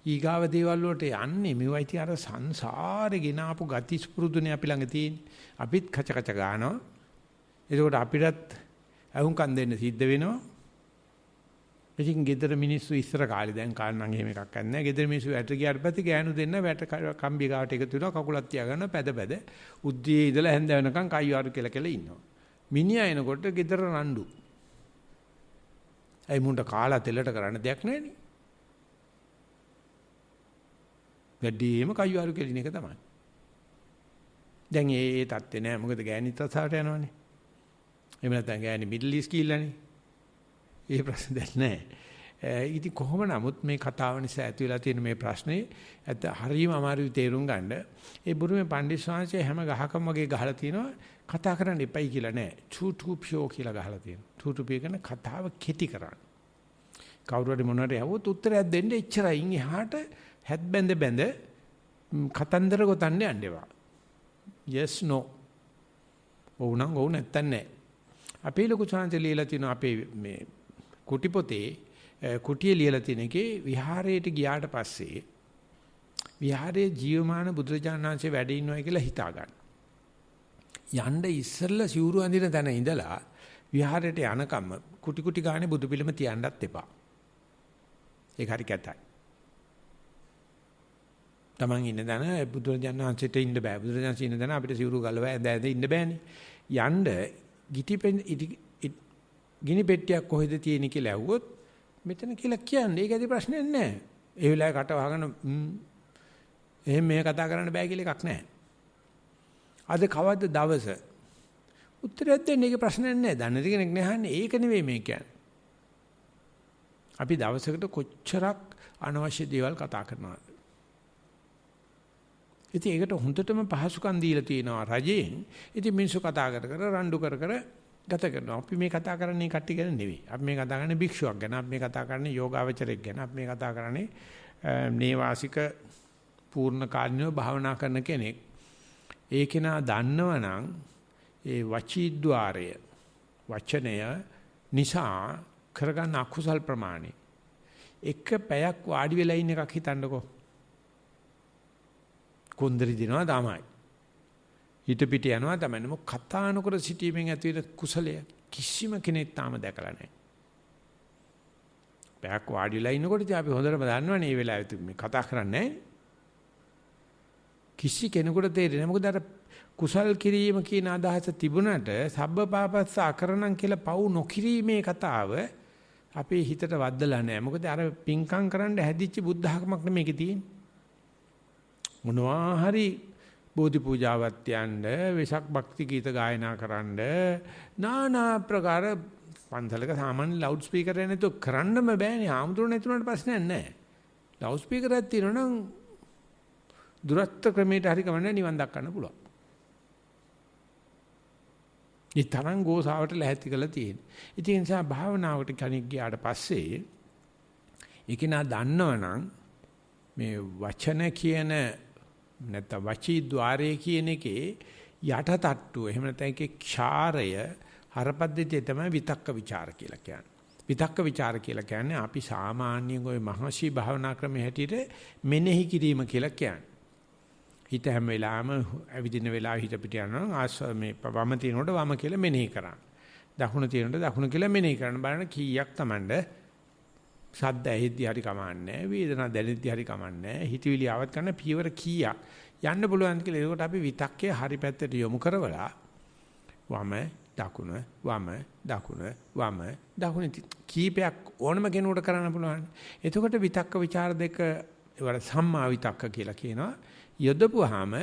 ඊගාව දේවල් වලට යන්නේ මේවයි තිය අර සංසාරේ ගෙන ආපු ගති ස්පෘදුනේ අපි ළඟ තියෙන්නේ. අපිත් කච කච ගන්නවා. එතකොට අපිටත් අහුම්කම් දෙන්න සිද්ධ වෙනවා. ඉතින් ගෙදර මිනිස්සු ඉස්සර කාලේ දැන් කාලේ නම් එහෙම එකක් නැහැ. ගෙදර මිනිස්සු වැට ගියාට පස්සේ ගෑනු දෙන්න වැට කම්බි ගාවට එකතු වෙනවා කකුලක් තියාගන්න පැද උද්දී ඉඳලා හැන්ද වෙනකන් කයිවාරු කියලා ඉන්නවා. මිනිහා එනකොට ගෙදර රණ්ඩු. ඇයි මුන්ට කාලා තෙලට කරන්න දෙයක් නැහැ නේ. වැඩිම කයිවාරු කෙලින එක තමයි. දැන් ඒ තත්ත්වේ නෑ මොකද ගෑනිත් අසහට යනවනේ. එහෙම නැත්නම් ගෑනි මිඩල් ඊස්ට් ගිහිල්ලානේ. ඒ ප්‍රශ්න දැන් නෑ. ඉතින් කොහොම නමුත් මේ කතාව නිසා ඇති වෙලා තියෙන මේ ප්‍රශ්නේ ඇත්ත හරියම අමාරුයි තේරුම් ගන්න. ඒ බුරුමේ පණ්ඩිත ස්වාමීන් හැම ගහකම වගේ ගහලා තිනවා කතා කරන්න එපයි කියලා නෑ. චූටු පියෝ කියලා ගහලා තියෙනවා. චූටු පිය කියන කතාව කෙටි කරන්න. කවුරු හරි මොනවාරි යවුවොත් උත්තරයක් දෙන්න එච්චරයි. ඉන් එහාට හැත් බැඳ කතන්දර ගොතන්න යන්න එපා. yes no. ඔව් නම් ඔව් නැත්තම් නෑ. අපේ ලොකු chance ලියලා තියෙනවා අපේ මේ කුටි පොතේ කුටිය ලියලා තියෙන එකේ විහාරයට ගියාට පස්සේ විහාරයේ ජීවමාන බුදුරජාණන් වහන්සේ වැඩ ඉන්නවා කියලා හිතා ගන්න. යන්න ඉස්සෙල්ලා සිවුරු අඳින තැන ඉඳලා විහාරයට යනකම් කුටි කුටි ගානේ බුදු පිළිම තියන්නත් එපා. ඒක හරි කැතයි. Taman ඉන්න දන බුදුරජාණන් වහන්සේට ඉන්න බෑ. බුදුරජාණන් ඉන්න දන අපිට සිවුරු ගලව ඇඳ ඉන්න බෑනේ. යන්න ගිනි පෙට්ටියක් කොහෙද තියෙන්නේ කියලා ඇහුවොත් මෙතන කියලා කියන්නේ. ඒක ඇති ප්‍රශ්නයක් නෑ. ඒ වෙලාවේ කට වහගෙන එහෙම මේ කතා කරන්න බෑ කියලා එකක් නෑ. අද කවද්ද දවස උත්තරයක් දෙන්න ඒක ප්‍රශ්නයක් නෑ. දන්නේ කෙනෙක් නැහන්නේ ඒක නෙවෙයි මේ කියන්නේ. අපි දවසකට කොච්චරක් අනවශ්‍ය දේවල් කතා කරනවද? ඉතින් ඒකට හොඳටම පහසුකම් දීලා තියෙනවා රජයෙන්. ඉතින් මිනිස්සු කතා කර රණ්ඩු කර ගත කරනවා. අපි මේ කතා කරන්නේ කට්ටිය ගැන නෙවෙයි. අපි මේ කතා කරන්නේ භික්ෂුවක් ගැන. අපි මේ කතා කරන්නේ යෝගාවචරයෙක් ගැන. අපි මේ කතා කරන්නේ නේවාසික පූර්ණ කාලිනව භාවනා කරන කෙනෙක්. ඒ කෙනා දන්නවනම් ඒ වචීද්්වාරය වචනය නිසා කරගන්න අකුසල් ප්‍රමාණය එක පැයක් වාඩි වෙලා ඉන්න එකක් හිතන්නකෝ. කොන්දරි දිනවා තමයි. හිත පිට යනවා තමයි. මොක කතා නොකර සිටීමෙන් ඇති වෙන කුසලය කිසිම කෙනෙක් තාම දැකලා නැහැ. පැයක් වාඩිලා ඉන්නකොට ඉතින් අපි හොඳටම දන්නවනේ මේ වෙලාවෙත් මේ කතා කරන්නේ කිසි කෙනෙකුට තේරෙන්නේ නැහැ. මොකද අර කුසල් කිරීම කියන අදහස තිබුණට සබ්බපාපස්ස අකරණම් කියලා පව් නොකිරීමේ කතාව අපේ හිතට වද්දලා නැහැ. මොකද අර පිංකම් කරන්න හැදිච්ච බුද්ධ ධර්මයක් නෙමේකේ තියෙන්නේ. මොනවා හරි බෝධි පූජාවත් යන්න වෙසක් භක්ති ගීත ගායනා කරන්න নানা ප්‍රකාර පන්සලක සාමාන්‍ය ලවුඩ් ස්පීකර් එක නැතුව කරන්නම බෑනේ. ආමුදුර නැතුණාට ප්‍රශ්නයක් නැහැ. ලවුඩ් ස්පීකර් එකක් තියෙනවා නම් දුරස්ත ක්‍රමයට හරි කමන්නේ නිවන් දක්වන්න පුළුවන්. මේ තරං ගෝසාවට ලැහැත්ති කරලා තියෙන්නේ. ඉතින් ඒ නිසා භාවනාවකට කෙනෙක් ගියාට පස්සේ ඒක නා දන්නවනම් මේ වචන කියන නැත්නම් වචී ద్వාරයේ කියන එකේ යටටට්ටුව එහෙම නැත්නම් ඒකේ ක්ෂාරය හරපද්ධතිය තමයි විතක්ක ਵਿਚාර කියලා කියන්නේ. විතක්ක ਵਿਚාර කියලා කියන්නේ අපි සාමාන්‍යයෙන් ওই මහසි භාවනා ක්‍රමයේ හැටියට මෙනෙහි කිරීම කියලා කියන්නේ. හිත හැම වෙලාවෙම ඇවිදින වෙලාව හිත පිට යනවා මේ වම තිනකොට වම කියලා මෙනෙහි කරන්න. දකුණ තිනකොට දකුණ කියලා මෙනෙහි කරන්න බලන්න කීයක් Tamande ශබ්ද ඇහිද්දි හරි කමන්නේ වේදනා දැනෙද්දි හරි කමන්නේ හිතවිලි ආවත් කරන පියවර කීයක් යන්න පුළුවන් කියලා. ඒකට අපි විතක්කේ හරි පැත්තට යොමු කරවලා වම දකුණ වම දකුණ වම දකුණ කීපයක් ඕනම කෙනෙකුට කරන්න පුළුවන්. එතකොට විතක්ක ਵਿਚාර දෙක ඒවට සම්මා විතක්ක කියලා කියනවා. යොදපුවාම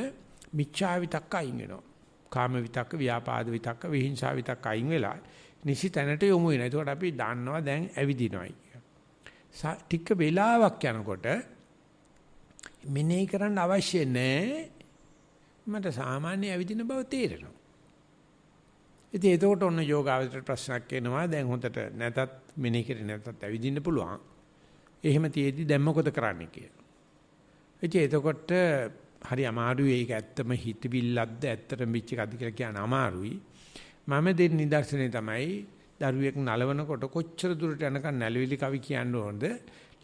මිච්ඡා විතක්ක අයින් වෙනවා. කාම විතක්ක, ව්‍යාපාද විතක්ක, විහිංසා විතක්ක අයින් වෙලා නිසි තැනට යොමු වෙනවා. ඒකට අපි දන්නවා දැන් ඇවිදිනවයි කියලා. ටික වෙලාවක් යනකොට මෙනෙහි කරන්න අවශ්‍ය නැහැ. මට සාමාන්‍ය ඇවිදින බව තේරෙනවා. ඉතින් ඒකට ඔන්න යෝගාවචර ප්‍රශ්නයක් එනවා. දැන් හොඳට නැතත් මෙනෙහි කරේ නැතත් ඇවිදින්න පුළුවන්. එහෙම තියේදී දැන් මොකද කරන්න කියලා. ඉතින් එතකොට හරි අමාරුයි. ඒක ඇත්තම හිතවිල්ලක්ද ඇත්තටම පිච්ච එකක්ද කියලා කියන්න අමාරුයි. මම දෙන්න නිදර්ශනේ තමයි දරුවෙක් නලවනකොට කොච්චර දුරට යනකම් නැලවිලි කවි කියන්න ඕනද?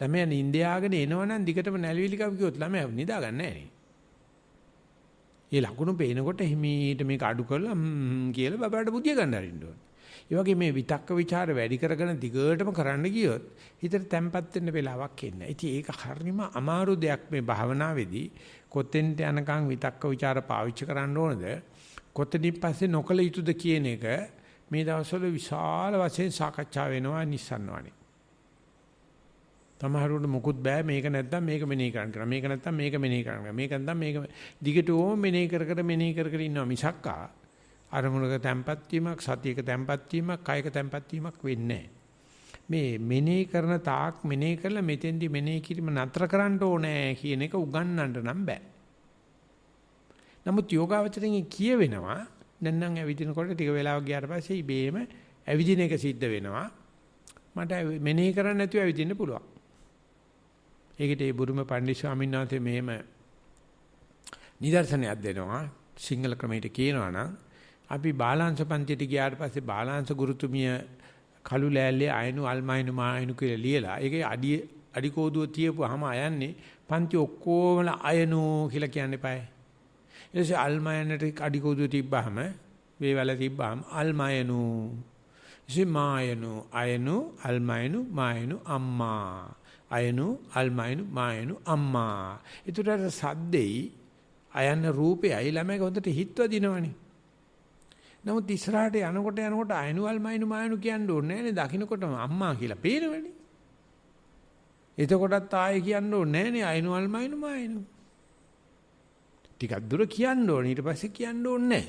ළමයා නිින්දයාගෙන එනවනම් දිගටම නැලවිලි කවි කිව්වොත් ළමයා නිදාගන්නේ නැහැ නේ. ඒ ලකුණු පේනකොට හිමීට මේක අඩු කරලා කියලා බබාට බුදිය ගන්න හරින්න ඕනේ. ඒ වගේ මේ විතක්ක ਵਿਚාර වැඩි කරගෙන දිගටම කරන්න ගියොත් හිතට තැම්පත් වෙන්න වෙලාවක් එන්නේ. ඉතින් ඒක හරිම අමාරු දෙයක් මේ භාවනාවේදී. කොතෙන්ට යනකම් විතක්ක ਵਿਚාර පාවිච්චි කරන්න ඕනද? කොතනින් පස්සේ නොකල යුතුද කියන එක මේ දවස්වල විශාල වශයෙන් සාකච්ඡා වෙනවා නිස්සන්වනේ. තමහරුන්ට මොකුත් බෑ මේක නැත්තම් මේක මෙනෙහි කරන්න කියලා. මේක නැත්තම් මේක මෙනෙහි කරන්න. මේක නැත්තම් මේක දිගටම මෙනෙහි කර ඉන්නවා මිසක්කා අරමුණක තැම්පත් වීමක්, සතියක තැම්පත් වීමක්, කායක තැම්පත් වීමක් වෙන්නේ මේ මෙනෙහි කරන තාක් මෙනෙහි කරලා මෙතෙන්දි මෙනෙහි කිරීම නතර කරන්න ඕනේ කියන එක උගන්වන්න නම් බෑ. නමුත් යෝගාවචරයෙන් කියවෙනවා දැන් නම් ඇවිදිනකොට ටික වෙලාවක් ගියාට පස්සේ ඉබේම ඇවිදින එක සිද්ධ වෙනවා. මට මෙනෙහි කරන්න නැතුව ඇවිදින්න පුළුවන්. ඒකට ඒ බුරුම පණ්ඩිත ස්වාමීන් වහන්සේ මෙහෙම නිදර්ශනයක් දෙනවා. සිංහල ක්‍රමයට කියනවා නම් අපි බාලාංශ පන්තියට ගියාට පස්සේ බාලාංශ ගුරුතුමිය කළු ලෑල්ලේ අයනු අල්මයිනු මායනු කියලා ලියලා ඒකේ අඩි කෝදුව තියපුවාම අයන්නේ පන්ති ඔක්කොම අයනු කියලා කියන්න එපායි. ඊට පස්සේ අල්මයනට අඩි කෝදුව තිබ්බහම වේවැල තිබ්බහම අල්මයනු ඉතින් මායනු අයනු අල්මයනු මායනු අම්මා අයනු අල්මයනු මායනු අම්මා. ඒතර සද්දෙයි අයන රූපයයි ළමයි හොඳට හිතව දිනවනේ. නමුත් ඉස්සරහට යනකොට අයනු අල්මයනු මායනු කියන්න ඕනේ නෑනේ. දකින්නකොටම අම්මා කියලා පේනවනේ. එතකොටත් ආයේ කියන්න ඕනේ නෑනේ අයනු අල්මයනු මායනු. ටිකක් දුර කියන්න ඕනේ. ඊට පස්සේ කියන්න ඕනේ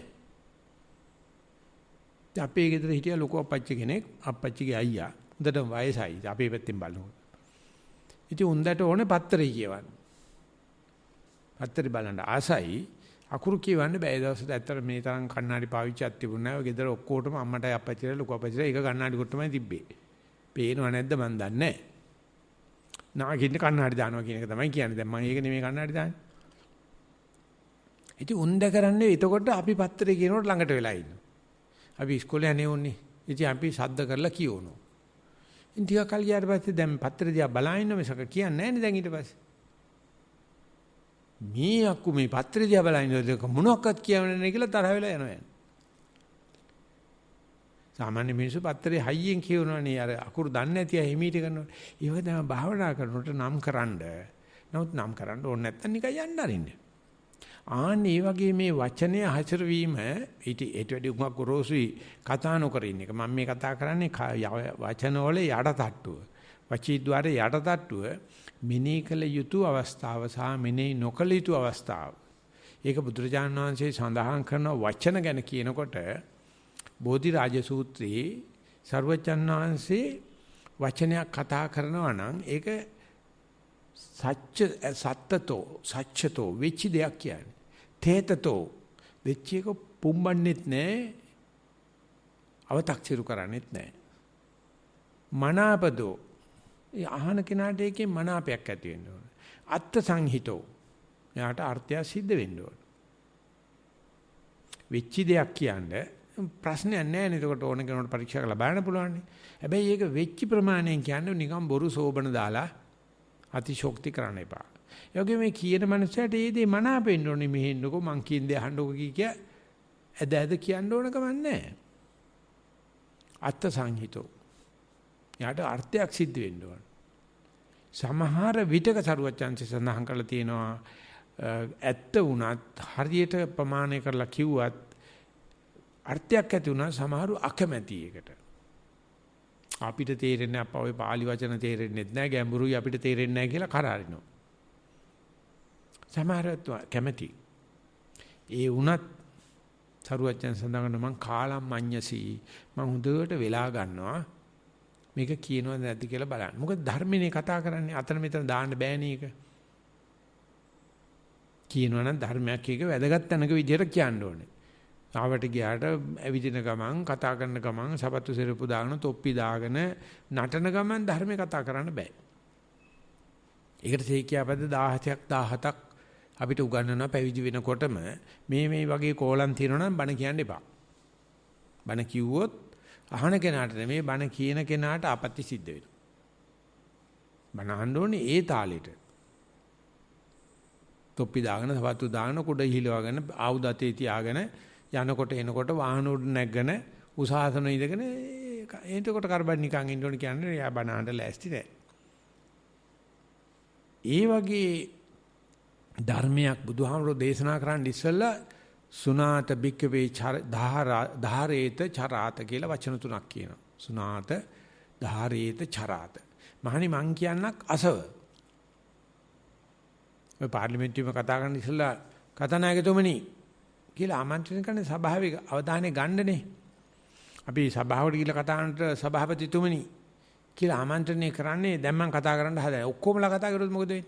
නෑ. අපේ ගෙදර හිටිය ලොකු අපච්චි කෙනෙක්, අපච්චිගේ අයියා. හොඳට වයසයි. අපේ පැත්තෙන් බලනකොට. ඉතින් උන්දට ඕනේ පත්තරේ කියවන්න. පත්තරේ බලන්න ආසයි. අකුරු කියවන්න බෑ. ඒ දවස්වල ඇත්තට මේ තරම් කණ්ණාඩි පාවිච්චියක් තිබුණේ නැහැ. ඔය ගෙදර ඔක්කොටම අම්මටයි අපච්චිටයි ලොකු අපච්චිටයි එක කණ්ණාඩි කොටමයි තිබ්බේ. පේනව නැද්ද මන් දන්නේ නැහැ. නාගින්න කණ්ණාඩි දානවා කියන එක තමයි කියන්නේ. දැන් මම ඒක නෙමෙයි කණ්ණාඩි දාන්නේ. ඉතින් උන්ද කරන්නේ එතකොට අපි පත්තරේ කියනකොට ළඟට වෙලා ඉන්නවා. අපි ඉස්කෝලේ යන්නේ උන්නේ. ඉතින් අපි සද්ද කරලා කියවනවා. ඉතින් ටික කල් ගියාට පස්සේ දැන් පත්තරේ දිහා බලන මිසක කියන්නේ නැහැ නේ දැන් ඊට පස්සේ. මේ අක්කු මේ පත්‍රය දිහා බලනකොට මොනවක්වත් කියවන්නේ නැහැ කියලා තරහ වෙලා යනවා. සාමාන්‍ය මිනිස්සු පත්‍රේ හයියෙන් කියවනවානේ අර අකුරු දන්නේ නැති අය හිමීට කරනවා. ඒක තමයි භාවනා කරනකොට නම් කරන්න. නමුත් නම් කරන්න ඕනේ නැත්නම් නිකන් යන්න අරින්න. ආන්නේ වගේ මේ වචනය හසුරවීම ඊට වැඩි උගක් ගොරෝසුයි කතා නොකර ඉන්න එක. මම මේ කතා කරන්නේ වචන වල යටටට්ටුව. වචී ద్వාරේ යටටට්ටුව මෙනෙහි කළ යුතු අවස්ථාව සහ මෙනෙහි නොකළ යුතු අවස්ථාව. ඒක බුදුරජාණන් වහන්සේ සඳහන් කරන වචන ගැන කියනකොට බෝධි රාජ සූත්‍රයේ සර්වචන් වහන්සේ වචනයක් කතා කරනවා නම් ඒක සත්‍යතෝ වෙච්ච දෙයක් කියන්නේ. තේතතෝ වෙච්ච එක පුම්බන්නෙත් නැහැ. අව탁සිරු කරන්නෙත් නැහැ. මනාපදෝ අහන කෙනාට ඒකේ මනාපයක් ඇති වෙන්න ඕන. අත්ත් සංහිතෝ. එයාට අර්ථය සිද්ධ වෙන්න ඕන. වෙච්ච දෙයක් කියන්නේ ප්‍රශ්නයක් නැහැ නේද? ඒකට ඕන කෙනෙකුට පරීක්ෂා කරලා බලන්න පුළුවන්. හැබැයි ඒක වෙච්ච ප්‍රමාණයෙන් කියන්නේ නිකන් බොරු සෝබන දාලා අතිශෝක්ති කරන්න එපා. ඒ වගේ මේ කියන මනුස්සයට ඒ දේ මනාපෙන්න ඕනේ. මෙහෙන්නකෝ මං කියන දේ අහන්නකෝ කිය ඇද කියන්න ඕන කමක් නැහැ. අත්ත් සංහිතෝ. යාට අර්ථයක් සිද්ධ වෙන්න ඕන. සමහර විටක සරුවචාන්සේ සඳහන් කරලා තියෙනවා ඇත්ත වුණත් හරියට ප්‍රමාණය කරලා කිව්වත් අර්ථයක් ඇති වුණා සමහරු අකමැති එකට. අපිට තේරෙන්නේ අපා ඔය පාලි වචන තේරෙන්නේ නැහැ ගැඹුරුයි අපිට තේරෙන්නේ නැහැ කියලා කරාරිනවා. සමහරවිට කැමැති. ඒ වුණත් සරුවච්චන් සඳහන් මං කාලම් මඤ්ඤසි මං හොඳට වෙලා ගන්නවා මේක කියනවද නැද්ද කියලා බලන්න. මොකද ධර්මනේ කතා කරන්නේ අතන මෙතන දාන්න බෑනේ ඒක. කියනවනම් ධර්මයක් එක වැදගත් තැනක විදියට කියන්න ඕනේ. ආවට ගියාට ඇවිදින ගමන් කතා කරන ගමන් සපත්තු සිරපු දාගෙන තොප්පි දාගෙන නටන ගමන් ධර්මේ කතා කරන්න බෑ. ඒකට තේකියාපද 17ක් අපිට උගන්වනවා පැවිදි වෙනකොටම මේ වගේ කෝලම් තියෙනවා නම් බණ කියන්න එපා. බණ කිව්වොත් අහන කෙනාට නෙමෙයි බණ කියන කෙනාට ආපත්‍ය සිද්ධ වෙනවා. බණ අහන්න ඕනේ ඒ තාලෙට. තොප්පි දාගෙන සවතු දාගෙන කුඩ ඉහිලවගෙන ආයුධ අතේ තියාගෙන යනකොට එනකොට වාහන උඩ නැගගෙන උසාසන ඉඳගෙන එතකොට කරබන් නිකන් ඉන්න ඕනේ කියන්නේ එයා බණ අහන්න ලෑස්ති නැහැ. ඒ වගේ ධර්මයක් බුදුහාමුදුරෝ දේශනා කරන්න ඉස්සෙල්ලා සුනාත බික්කවේ ධාරේත චරාත කියලා වචන තුනක් කියනවා. සුනාත ධාරේත චරාත. මහණි මං කියන්නක් අසව. ඔය පාර්ලිමේන්තුවේම කතා කරන්න ඉස්සෙල්ලා කතානායකතුමනි කියලා ආමන්ත්‍රණය කරන සභාවේ අවධානය ගන්නනේ. අපි සභාවට ගිහලා කතා කරනට සභාපතිතුමනි කියලා ආමන්ත්‍රණය කරන්නේ දැන් මං කතා කරන්න හදලා ඔක්කොමලා කතා කරොත් මොකද වෙන්නේ?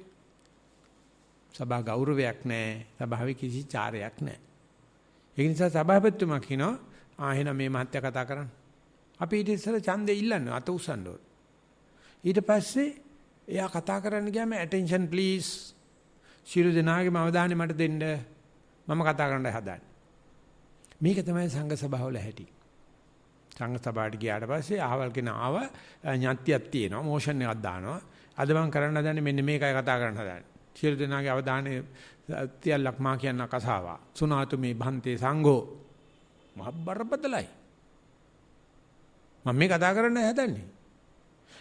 සභා ගෞරවයක් නැහැ. සභාවේ කිසි චාරයක් නැහැ. ඒ නිසා සභාපතිතුමා කියනවා එහෙනම් මේ මහත්තයා කතා කරන්න. අපි ඊට ඉස්සෙල්ලා ඡන්දේ ඉල්ලන්නේ අත උස්සන්න ඕන. ඊට පස්සේ එයා කතා කරන්න ගියාම attention please ශිරු දෙනාගේම අවධානය මට දෙන්න මම කතා කරන්න හදන්නේ. මේක තමයි සංඝ සභාවල හැටි. සංඝ සභාවට ගියාට පස්සේ අහවල් කෙනා ආව ඥාත්තියක් තියෙනවා මොෂන් එකක් දානවා. අද මම කරන්න හදන්නේ මෙන්න මේකයි කතා කරන්න හදන්නේ. ශිරු දෙනාගේ අවධානය තියල්ලක් මා කියන කසාවා. සුනාතු මේ භන්තේ සංඝෝ මහබ්බරපතලයි. මම මේ කතා කරන්න හදන්නේ.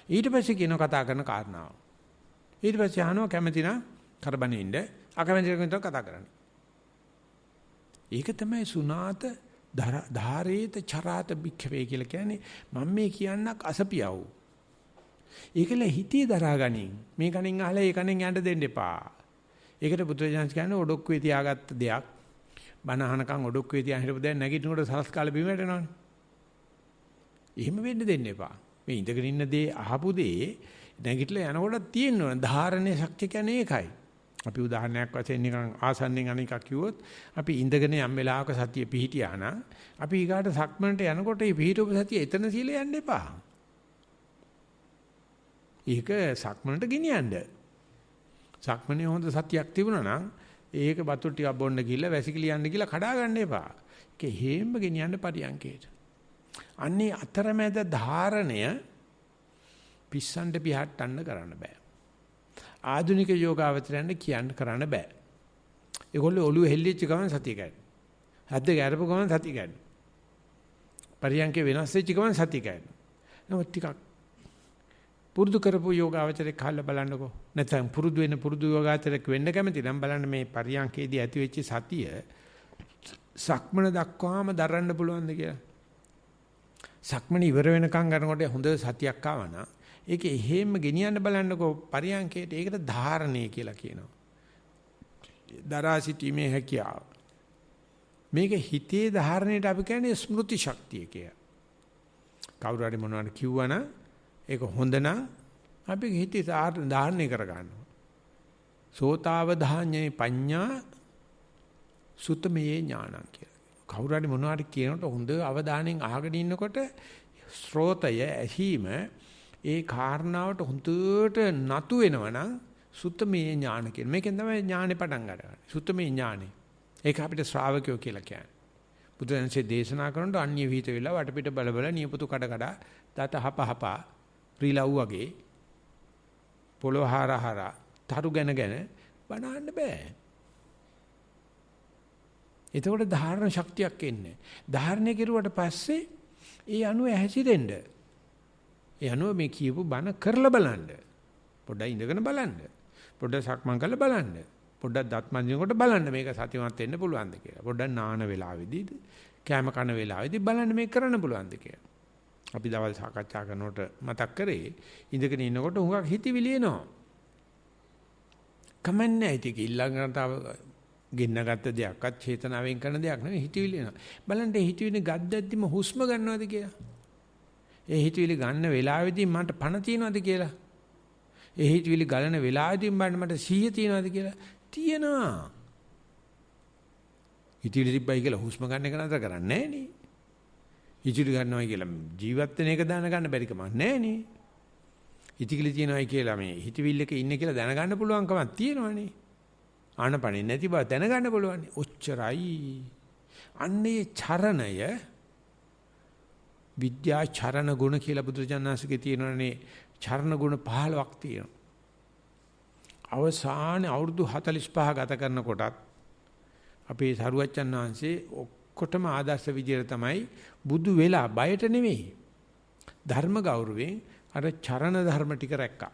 ඊට පස්සේ කියනවා කතා කරන කාරණාව. ඊට පස්සේ අහනවා කැමති නම් කරබනේ ඉන්න අකමැති කෙනෙක් කතා කරන්නේ. ඒක තමයි සුනාත ධාරේත චරාත බික්ඛවේ කියලා කියන්නේ මම මේ කියන්නක් අසපියව. ඒකල හිතේ දරාගනින් මේ කණෙන් අහලා ඒ කණෙන් යන්න දෙන්න එපා. ඒකට බුදුරජාණන් කියන්නේ ඔඩොක්කුවේ තියාගත්ත දෙයක් බණ අහනකම් ඔඩොක්කුවේ තියා හිටපු දැන් නැගිටිනකොට සලස් කාලේ බිම වැටෙනවනේ. එහෙම වෙන්න දෙන්න එපා. මේ ඉඳගෙන ඉන්න දේ අහපු දේ නැගිටලා යනකොට තියෙනවා ධාරණේ ශක්තිය කියන්නේ ඒකයි. අපි උදාහරණයක් වශයෙන් නිකන් ආසන්නෙන් අනිකක් කිව්වොත් අපි ඉඳගෙන යම් වෙලාවක සතිය පිහිටියා නම් අපි ඊගාට සක්මනට යනකොට මේ පිහිටුව සතිය එතන සීල යන්න එපා. ඒක සක්මනට ගෙනියන්න. සක්මනේ හොඳ සතියක් තිබුණා නම් ඒක වතුර ටිකක් බොන්න ගිහලා වැසිකිලි යන්න ගිහලා කඩා ගන්න එපා. ඒක හේම්ම ගෙනියන්න පරියන්කේට. අන්නේ අතරමැද ධාරණය පිස්සන්ට පිහට්ටන්න කරන්න බෑ. ආධුනික යෝගාවචරයන්ට කියන්න කරන්න බෑ. ඒගොල්ලෝ ඔළුව හෙල්ලිච්ච ගමන් සතිය ගන්න. හද්ද ගැරපු ගමන් සතිය ගන්න. පරියන්කේ වෙනස් වෙච්ච ගමන් සතිය ගන්න. නමුත් ටිකක් පුරුදු කරපු යෝගාවචරේ කාලා බලන්නකෝ. නැත්නම් පුරුදු යෝගාවචරයක් වෙන්න කැමති නම් බලන්න මේ පරියන්කේදී ඇති වෙච්ච සතිය සක්මන දක්වාම දරන්න පුළුවන්ද කියලා. සක්මන ඉවර වෙනකන් ගන්නකොට හොඳ සතියක් ආවනා ඒක එහෙම ගෙනියන්න බලන්නකෝ පරියන්කේට. ඒකට ධාරණය කියලා කියනවා. දරා සිටීමේ හැකියාව. මේක හිතේ ධාරණයට අපි කියන්නේ ස්මෘති ශක්තිය කියලා. කවුරු හරි මොනවද කිව්වනම් ඒක හොඳ නම් අපි හිතේ ධාරණය කර ගන්නවා. සෝතාවධාඤ්ඤේ පඤ්ඤා සුතමේ ඥානං කියලා. කවුරු හරි මොනවද කියනකොට හොඳ අවධානයෙන් අහගෙන ඉන්නකොට ශ්‍රෝතය ඇහිම ඒ කාරණාවට හුදුට නතු වෙනවනම් සුත්තමේ ඥාන කියන මේකෙන් තමයි ඥානෙ පටන් ගන්න. සුත්තමේ ඥානෙ. ඒක අපිට ශ්‍රාවකයෝ කියලා කියන්නේ. බුදුරජාණන්සේ දේශනා කරනකොට අන්‍ය විහිිත වෙලා වටපිට බල නියපොතු කඩ දත හප රිලව් වගේ පොළොව හාරහාර තරු ගැන බනහන්න බෑ. එතකොට ධාරණ ශක්තියක් එන්නේ. ධාරණය කෙරුවට පස්සේ ඒ අනුව හැසිරෙන්න. ඒ අනුව මේ කියපු බණ කරලා බලන්න. පොඩ්ඩක් ඉඳගෙන බලන්න. පොඩ්ඩක් සක්මන් කරලා බලන්න. පොඩ්ඩක් දත් මන්දිනකොට බලන්න මේක සතියවත් වෙන්න පුළුවන්ද කියලා. පොඩ්ඩක් නාන වෙලාවේදී කැම කන වෙලාවේදී බලන්න මේක කරන්න පුළුවන්ද කියලා. අපි දවල් සාකච්ඡා කරනකොට මතක් කරේ ඉඳගෙන ඉන්නකොට හුඟක් හිතවිලි එනවා. කමන්නේ ඒක ඊළඟට ගෙන්නගත්ත දෙයක්වත් චේතනාවෙන් කරන දෙයක් නෙවෙයි හිතවිලි එනවා. බලන්න හිතවිලි ගද්දැද්දිම හුස්ම ගන්නවද කියලා. ඒ හිතවිලි ගන්න වෙලාවෙදී මට පණ තියනවද කියලා. ඒ හිතවිලි ගලන වෙලාවෙදී මට සිහිය තියනවද කියලා. තියෙනවා. හිතවිලි තිබ්බයි කියලා හුස්ම ගන්න එක නතර කරන්නේ නැහැ නේ. හිතවිලි ගන්නවයි කියලා ජීවත් වෙන එක දැන ගන්න බැරි කමක් නැහැ නේ. හිතවිලි තියනවයි කියලා මේ හිතවිල්ලක ඉන්නේ කියලා දැනගන්න පුළුවන් කමක් තියෙනවනේ. ආනපනෙ නැති බව දැනගන්න පුළුවන්. ඔච්චරයි. අන්නේ චරණය විද්‍යා චරණ ගුණ කියලා බුදුරජාණන්සේගේ තියෙනනේ චරණ ගුණ 15ක් තියෙනවා. අවසානයේ අවුරුදු 45 ගත කරනකොටත් අපේ සරුවච්චන් වහන්සේ ඔක්කොටම ආදර්ශ විදියට තමයි බුදු වෙලා බයට නෙවෙයි. ධර්ම ගෞරවයෙන් අර චරණ ධර්ම ටික රැක්කා.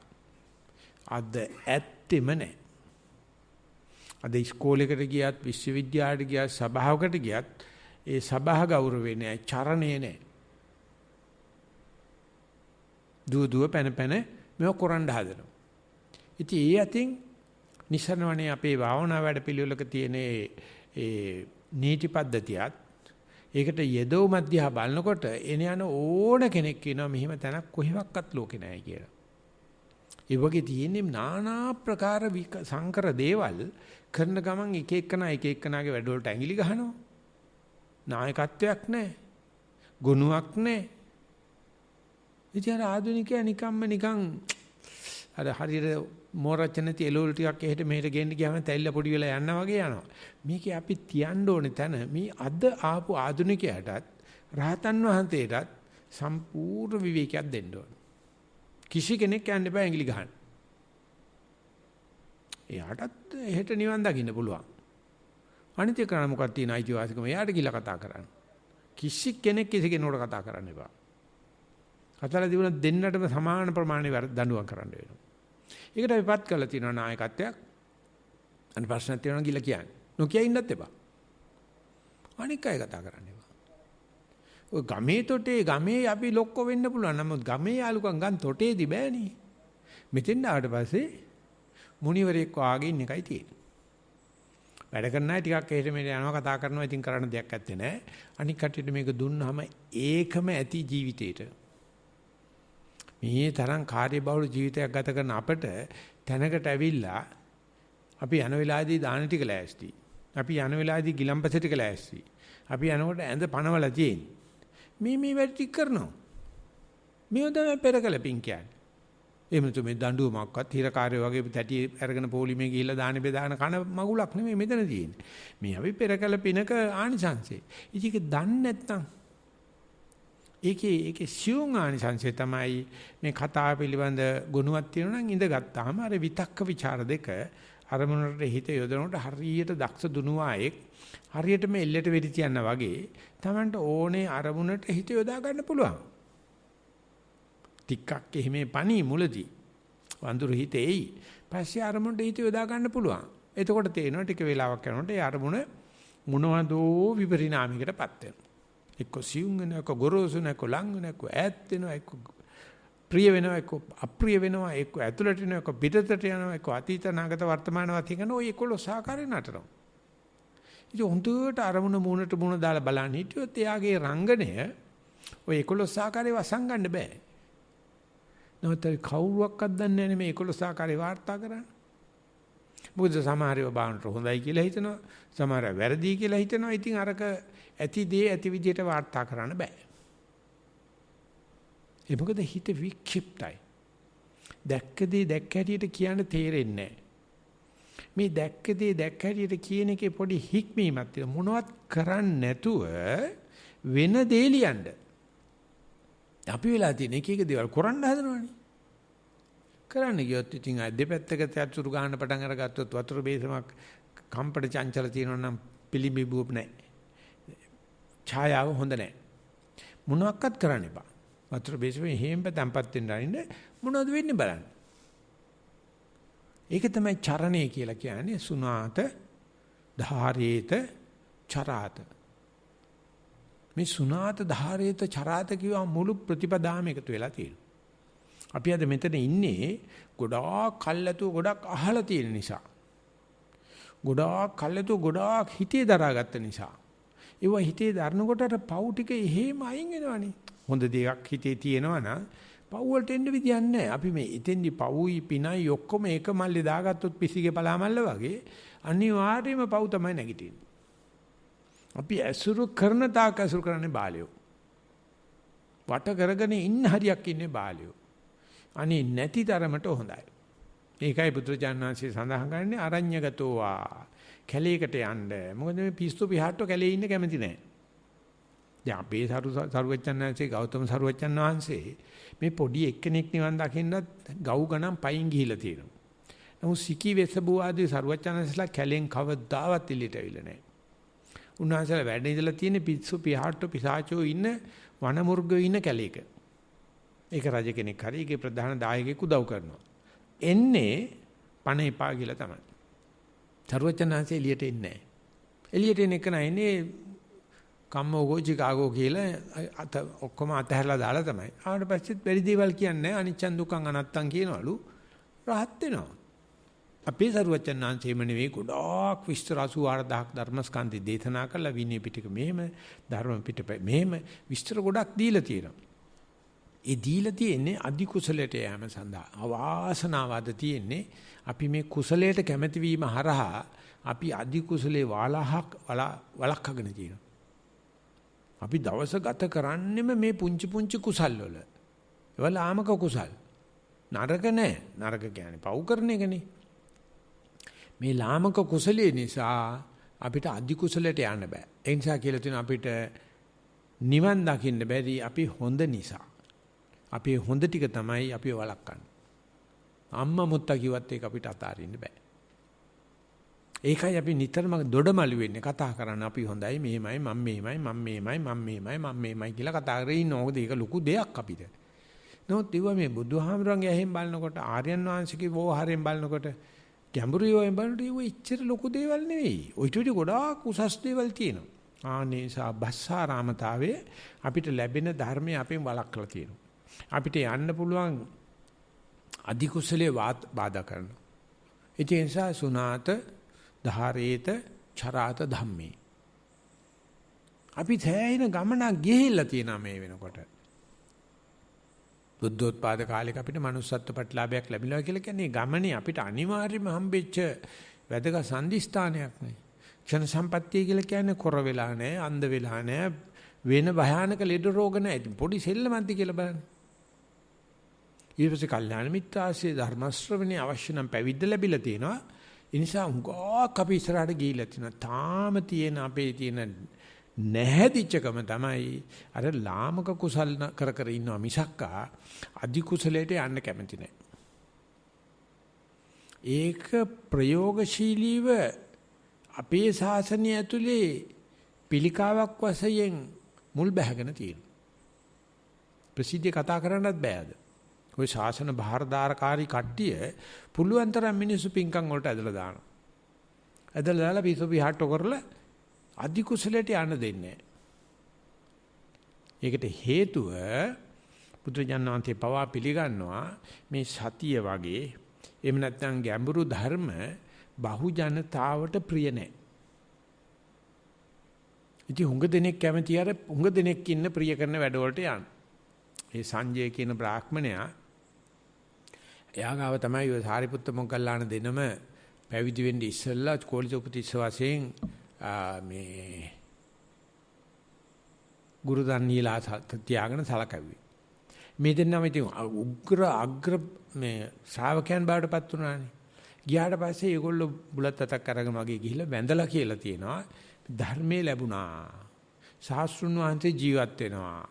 අද ඇත්තෙම නැහැ. අද ඉස්කෝලේකට ගියත් විශ්වවිද්‍යාලයට ගියත් සභාවකට ගියත් ඒ සභා ගෞරවේ නැහැ, චරණේ නැහැ. දුව පැන මේව කරන්න හදනවා. ඉතින් ඒ අතින් නිසරණවනේ අපේ භාවනා වැඩ පිළිවෙලක තියෙන ඒ නීති පද්ධතියත් ඒකට යෙදව මධ්‍යහ බලනකොට එන යන ඕන කෙනෙක් කියනවා මෙහිම තැනක් කොහෙවත් ලෝකේ නැහැ කියලා. ඒ වගේ තියෙන්නේ নানা ප්‍රකාර සංකර දේවල් කරන ගමන් එක එකනාගේ වැඩවලට ඇඟිලි ගහනවා. නායකත්වයක් නැහැ. ගුණයක් නැහැ. ඉතින් ආධුනිකයා නිකන් අර හරියට මෝරච්චනති එළවලු ටිකක් එහෙට මෙහෙට ගෙන්න ගියාම තැල්ල පොඩි වෙලා යනවා වගේ යනවා. මේකේ අපි තියන්න ඕනේ තැන මේ අද ආපු ආධුනිකයාටත් රහතන් වහන්සේටත් සම්පූර්ණ විවේකයක් දෙන්න ඕනේ. කිසි කෙනෙක් යන්න එපා ඇඟිලි ගහන්න. එයාටත් එහෙට නිවන් දකින්න පුළුවන්. අනිත් එක මොකක්ද තියෙන අයිතිවාසිකම එයාට කියලා කතා කරන්න. කිසි කෙනෙක් කිසි කෙනෙකුට කතා කරන්න එපා. කතාලා දිනුන දෙන්නටම සමාන ප්‍රමාණය දඬුවම් කරන්න වෙනවා. ඒකට විපත් කළා තියෙනවා නායකත්වයක්. අනිත් ප්‍රශ්නක් තියෙනවා කියලා කියන්නේ. නොකිය ඉන්නත් එපා. අනික් අය කතා කරන්න එපා. ඔය ගමේ තොටේ ගමේ අපි ලොක්ක වෙන්න පුළුවන්. නමුත් ගමේ යාළුකම් ගන්න තොටේදී බෑනේ. මෙතෙන් ආවට පස්සේ මුනිවරයෙක් වාගේ ඉන්න එකයි තියෙන්නේ. වැඩ කරන අය ටිකක් එහෙට මෙහෙට යනවා කතා කරනවා. ඉතින් කරන්න දෙයක් නැත්තේ නෑ. අනික් කටියට මේක දුන්නාම ඒකම ඇති ජීවිතේට. මේ තරම් කාර්යබහුල ජීවිතයක් ගත කරන අපට තැනකට ඇවිල්ලා අපි යන වෙලාවේදී දාන ටික ලෑස්ති. අපි යන වෙලාවේදී ගිලම්පස ටික ලෑස්ති. අපි යනකොට ඇඳ පනවල තියෙන්නේ. මේ වැඩ ටික කරනවා. මේව තමයි පෙරකල පිං කියන්නේ. එහෙම තු මේ දඬුවමක්වත් හිරකාරය වගේ තැටි අරගෙන පොලිමේ ගිහිල්ලා දාන බෙදාන කන මගුලක් නෙමෙයි මෙතන තියෙන්නේ. මේ අපි පෙරකල පිනක ආනිසංසය. ඉතින් ඒක දන්නේ නැත්නම් ඒකේ සියුම් ආනිසංසය තමයි මේ කතාව පිළිබඳ ගුණයක් තියෙනවා නම් ඉඳගත්තාම අර විතක්ක ਵਿਚාර දෙක අරමුණට හිත යොදනකොට හරියට දක්ෂ දුනුවායෙක් හරියටම එල්ලට වෙඩි තියනවා වගේ Tamanට ඕනේ අරමුණට හිත යොදා ගන්න පුළුවන්. ටිකක් එහෙම පණි මුලදී වඳුරු හිතේයි. පස්සේ අරමුණට හිත යොදා ගන්න පුළුවන්. එතකොට තේරෙනවා ටික වෙලාවක් යනකොට ඒ අරමුණ මොනවදෝ විපරිණාමයකටපත් වෙනවා. එක්ක සියුම් වෙනවා, එක්ක ගොරෝසු වෙනවා, එක්ක ලං වෙනවා, එක්ක ඈත් වෙනවා, එක්ක ප්‍රිය වෙනවා, එක්ක අප්‍රිය වෙනවා, එක්ක ඇතුළට යනවා, එක්ක පිටතට යනවා, එක්ක අතීත නාගත වර්තමානවත් කියන ඔය 11 ආකාරයෙන් නටනවා. ඉතින් හොඳට අරමුණ මූණට මූණ දාලා බලන්න හිටියොත් එයාගේ රංගනය ඔය 11 ආකාරයේ වසන් ගන්න බෑ. නැවත කවුරුවක්වත් දන්නේ නැහැ මේ 11 ආකාරයේ වාර්තා කරන්න. මොකද සමහරව බාහනට හොඳයි කියලා හිතනවා, සමහරව වැරදි කියලා හිතනවා. ඉතින් අරක ඇති දේ ඇති විදියට වාර්තා කරන්න බෑ. ඒ මොකද හිත වික්ෂිප්තයි. දැක්ක දේ දැක්ක හැටියට කියන්න තේරෙන්නේ නැහැ. මේ දැක්ක දේ දැක්ක හැටියට කියන එකේ පොඩි හික්මීමක් තියෙනවා. මොනවත් කරන්නේ නැතුව වෙන දේ ලියන්න. අපි වෙලා තියෙන එක එක දේවල් කරන්න හදනවනේ. කරන්න ගියොත් ඉතින් දෙපැත්තක තැත්තුරු ගන්න පටන් අරගත්තොත් වතුර බේසමක් කම්පට චංචල තියෙනවා නම් පිළිඹුව නැහැ. ඡායාව හොඳ නැහැ. මොනවත් කරන්න එපා. වතුර බේසමේ හේම්බ තැම්පත් වෙන්න අරින්න මොනවද වෙන්නේ බලන්න. ඒක තමයි චරණය කියලා කියන්නේ. සුනාත ධාරේත චරාත. මේ සුනාත ධාරේත චරාත කියවා මුළු ප්‍රතිපදාම එකතු වෙලා තියෙනවා. අපි අද මෙතන ඉන්නේ ගොඩාක් කල්ැතුව ගොඩක් අහලා තියෙන නිසා. ගොඩාක් කල්යතු ගොඩාක් හිතේ දරාගත්ත නිසා. ඒව හිතේ දරනකොට අර පව් ටික එහෙම අයින් වෙනවනේ. හොඳ දෙයක් හිතේ තියෙනවා නම් පව් වලට එන්න විදියක් නැහැ. අපි මේ ඉතින්දි පව්යි පිනයි ඔක්කොම එක මල්ලේ දාගත්තොත් පිසිගේ පලාමල්ල වගේ අනිවාර්යයෙන්ම පව් තමයි නැගිටින්නේ. අපි ඇසුරු කරන තාක් ඇසුරු කරන්නේ බාලයෝ. වට කරගෙන ඉන්න හරියක් ඉන්නේ බාලයෝ. අනේ නැති තරමට හොඳයි. ඒකයි බුදුරජාණන්සේ සඳහන් කරන්නේ අරඤ්‍යගතෝවා. කැලේකට යන්න. මොකද මේ පිස්සු පිහාට්ටෝ කැලේ ඉන්න කැමති නැහැ. දැන් අපේ සරුවච්චන්හන්සේ ගෞතම සරුවච්චන් වහන්සේ මේ පොඩි එක්කෙනෙක් නිවන් දකින්නත් ගව් ගණන් පයින් ගිහිලා තියෙනවා. නමුත් සිකී වෙසබුව ආදී සරුවච්චන්හන්සේලා කැලෙන් කවදාවත් එළියට ඇවිල්ලා නැහැ. උන්වහන්සේලා වැඩ ඉඳලා තියෙන පිස්සු පිහාට්ටෝ පිසාචෝ ඉන්න වනමුර්ගයෝ ඉන්න කැලේක. ඒක රජ කෙනෙක් හරි ඒකේ ප්‍රධාන දායකයෙක් උදව් කරනවා. එන්නේ පණ එපා කියලා තමයි. සරුවච්චන්හන්සේ එළියට එන්නේ නැහැ. එළියට එන එක නෑනේ කම්මෝගෝ චිකාගෝ කියලා ඔක්කොම අතහැරලා දාලා තමයි. ආවට පස්සෙත් බැරි දේවල් කියන්නේ අනිච්චන් දුක්ඛං අනත්තං කියනවලු රහත් වෙනවා. අපේ සරුවච්චන්හන්සේම නෙවෙයි ගොඩාක් විස්තර 84000ක් ධර්මස්කන්ධي දේශනා කළා විනය පිටක මෙහෙම ධර්ම පිටක මෙහෙම විස්තර ගොඩක් දීලා තියෙනවා. ඒ දීලා තියෙන්නේ අධි කුසලයට යෑම සඳහා. අවාසනාවද තියෙන්නේ අපි මේ කුසලයට කැමැති වීම හරහා අපි අධි කුසලේ වලක්කගෙන තියෙනවා. අපි දවස ගත කරන්නේම මේ පුංචි පුංචි කුසල් වල. ඒවල ආමක කුසල්. නරක නෑ. නරක කියන්නේ පව් කරන එකනේ. මේ ලාමක කුසලයේ නිසා අපිට අධි කුසලයට යන්න බෑ. ඒ නිසා කියලා තියෙන අපිට නිවන් දකින්න බැරි අපි හොඳ නිසා. අපේ හොඳ ටික තමයි අපි වළක්වන්නේ. අම්මා මුත්තා කිව්වත් ඒක අපිට අතාරින්න බෑ. ඒකයි අපි නිතරම දොඩමළු වෙන්නේ කතා කරන්නේ අපි හොඳයි මෙහෙමයි මම මේමයි කියලා කතා කරේ ඉන්න ඕකද ඒක ලොකු දෙයක් අපිට. නමුත් ඒවා මේ බුදුහාමුදුරන්ගේ ඇහෙන් බලනකොට ආර්යයන් වහන්සේගේ වෝහාරයෙන් බලනකොට ගැඹුරු යෝයෙන් බලනකොට ඒව ඉච්චර ලොකු දේවල් නෙවෙයි. ඔයිට වඩා ගොඩාක් උසස් දේවල් තියෙනවා. ආනේසා බස්සාරාමතාවයේ අපිට ලැබෙන ධර්මය අපෙන් වළක්වලා තියෙනවා. අපිට යන්න පුළුවන් අධි කුසලයේ බාධා කරනවා. ඒ නිසා සුනාත ධාරේත චරාත ධම්මේ. අපි තැයින ගමනක් ගිහිල්ලා තියෙනවා මේ වෙනකොට. බුද්ධෝත්පාද කාලෙක අපිට manussත්ව ප්‍රතිලාභයක් ලැබිලා කියලා කියන්නේ ගමනේ අපිට අනිවාර්යයෙන්ම හම්බෙච්ච වැදගත් සම්දිස්ථානයක් නේ. ක්ෂණ සම්පත්තිය කියලා කියන්නේ කොර වෙලා නැහැ, අන්ධ වෙලා නැහැ, වෙන භයානක ලෙඩ රෝග නැහැ. පොඩි සෙල්ලමක්ද කියලා බලන්න. ඊට පස්සේ කල්යාණ මිත්‍රාශ්‍රය ධර්ම ශ්‍රවණේ අවශ්‍ය නම් පැවිද්ද ලැබිලා තියෙනවා. ඒ නිසා උගාක් අපි ඉස්සරහට ගිහිල්ලා තියෙනවා. තාම තියෙන අපේ තියෙන නැහැදිච්චකම තමයි අර ලාමක කුසල් කර කර ඉන්නවා මිසක්කා අධි කුසලයට යන්න කැමති නැහැ. ඒක ප්‍රයෝගශීලීව අපේ ශාසනය ඇතුලේ පිළිකාවක් වශයෙන් මුල් බැහැගෙන තියෙනවා. ප්‍රසිද්ධිය කතා කරන්නත් බෑද? ඔය ශාසන බාහිරදාරකාරී කට්ටිය පුළුවන් තරම් මිනිස්සු පිංකම් වලට ඇදලා දානවා. ඇදලා දාලා පිසු පිහට්ටෝ කරලා අධි කුසලයට යන්න දෙන්නේ නැහැ. ඒකට හේතුව බුදුජානනාන්තේ පවා පිළිගන්නවා මේ සතිය වගේ එහෙම නැත්නම් ගැඹුරු ධර්ම බහු ජනතාවට ප්‍රිය නැහැ. ඉතින් හුඟ දෙනෙක් කැමති අර හුඟ දෙනෙක් ඉන්න ප්‍රිය කරන වැඩවලට යන්න. ඒ සංජය කියන බ්‍රාහ්මණයා එයා ගාව තමයි ඔය සාරිපුත්ත මොග්ගල්ලාන දෙනම පැවිදි වෙන්න ඉස්සෙල්ලා කෝලිත උපතිස්ස වශයෙන් මේ ගුරු දන්නියලා තියාගෙන සලකවි. මේ දෙන්නම ඉතින් උග්‍ර අග්‍ර මේ ශ්‍රාවකයන් බවටපත් වුණානේ. ගියාට පස්සේ ඒගොල්ලෝ බුලත් අතක් අරගෙන වගේ ගිහිල්ලා වැඳලා කියලා තියෙනවා ධර්මයේ ලැබුණා. ශාස්ත්‍රුන් වහන්සේ ජීවත් වෙනවා.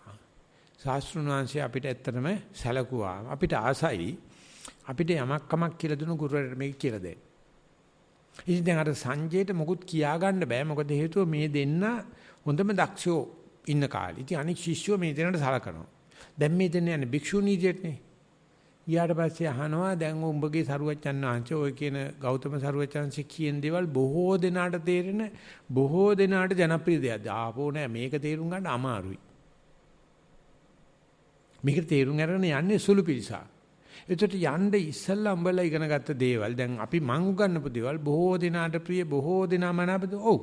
ශාස්ත්‍රුන් වහන්සේ අපිට ඇත්තටම සැලකුවා. අපිට ආසයි අපිට යමක් කමක් කියලා දුණු ගුරුවරයාට මේක කියලා දෙන්න. ඉතින් දැන් අර සංජයට මොකුත් කියා ගන්න බෑ. මොකද හේතුව මේ දෙන්න හොඳම දක්ෂයෝ ඉන්න කාලේ. ඉතින් අනික් ශිෂ්‍යෝ මේ දෙන්නට සලකනවා. දැන් මේ දෙන්න යන්නේ භික්ෂුණී විදියටනේ. ඊට පස්සේ අහනවා දැන් උඹගේ සරුවච්චන් වහන්සේ ඔය කියන ගෞතම සරුවච්චන්සේ කියන දේවල් බොහෝ දෙනාට තේරෙන බොහෝ දෙනාට ජනප්‍රිය දෙයක්. ආපෝ නෑ මේක තේරුම් ගන්න අමාරුයි. මේක තේරුම් අරගෙන යන්නේ සුළු පිරිසක්. ඒකට යන්න ඉස්සල්ලා උඹලා ඉගෙන ගත්ත දේවල් දැන් අපි මං උගන්වපු දේවල් බොහෝ දිනාට ප්‍රිය බොහෝ දිනා මනාපද ඔව්.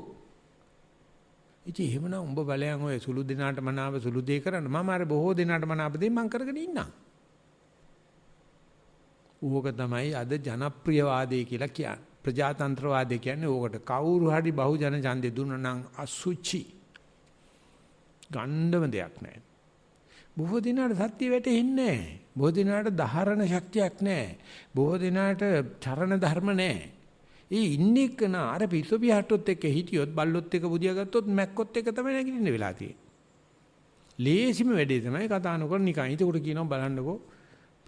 ඉතින් එහෙමනම් උඹ බලයන් ඔය සුළු දිනාට මනාව සුළු දේ කරන්න මම අර බොහෝ දිනාට මනාප දේ මං කරගෙන ඉන්නම්. ඌක තමයි අද ජනප්‍රියවාදී කියලා කියන්නේ. ප්‍රජාතන්ත්‍රවාදී කියන්නේ ඕකට කවුරු හරි බහුජන ඡන්දේ දුන්නා නම් අසුචි ගණ්ඩම දෙයක් නැහැ. බොහෝ දිනාට සත්‍ය වැටෙන්නේ නැහැ. බොහෝ දිනාට ධාරණ ශක්තියක් නැහැ. බොහෝ දිනාට චරණ ධර්ම නැහැ. ඒ ඉන්නේ කන අර පිස්සු පිහට්ටොත් එක්ක හිටියොත් බල්ලොත් එක්ක බුදියා ගත්තොත් මැක්කොත් එක්ක තමයි නැගිටින්න වෙලා තියෙන්නේ. ලේසිම වැඩේ තමයි කතා නොකර නිකන්. ඒක උඩ කියනවා බලන්නකෝ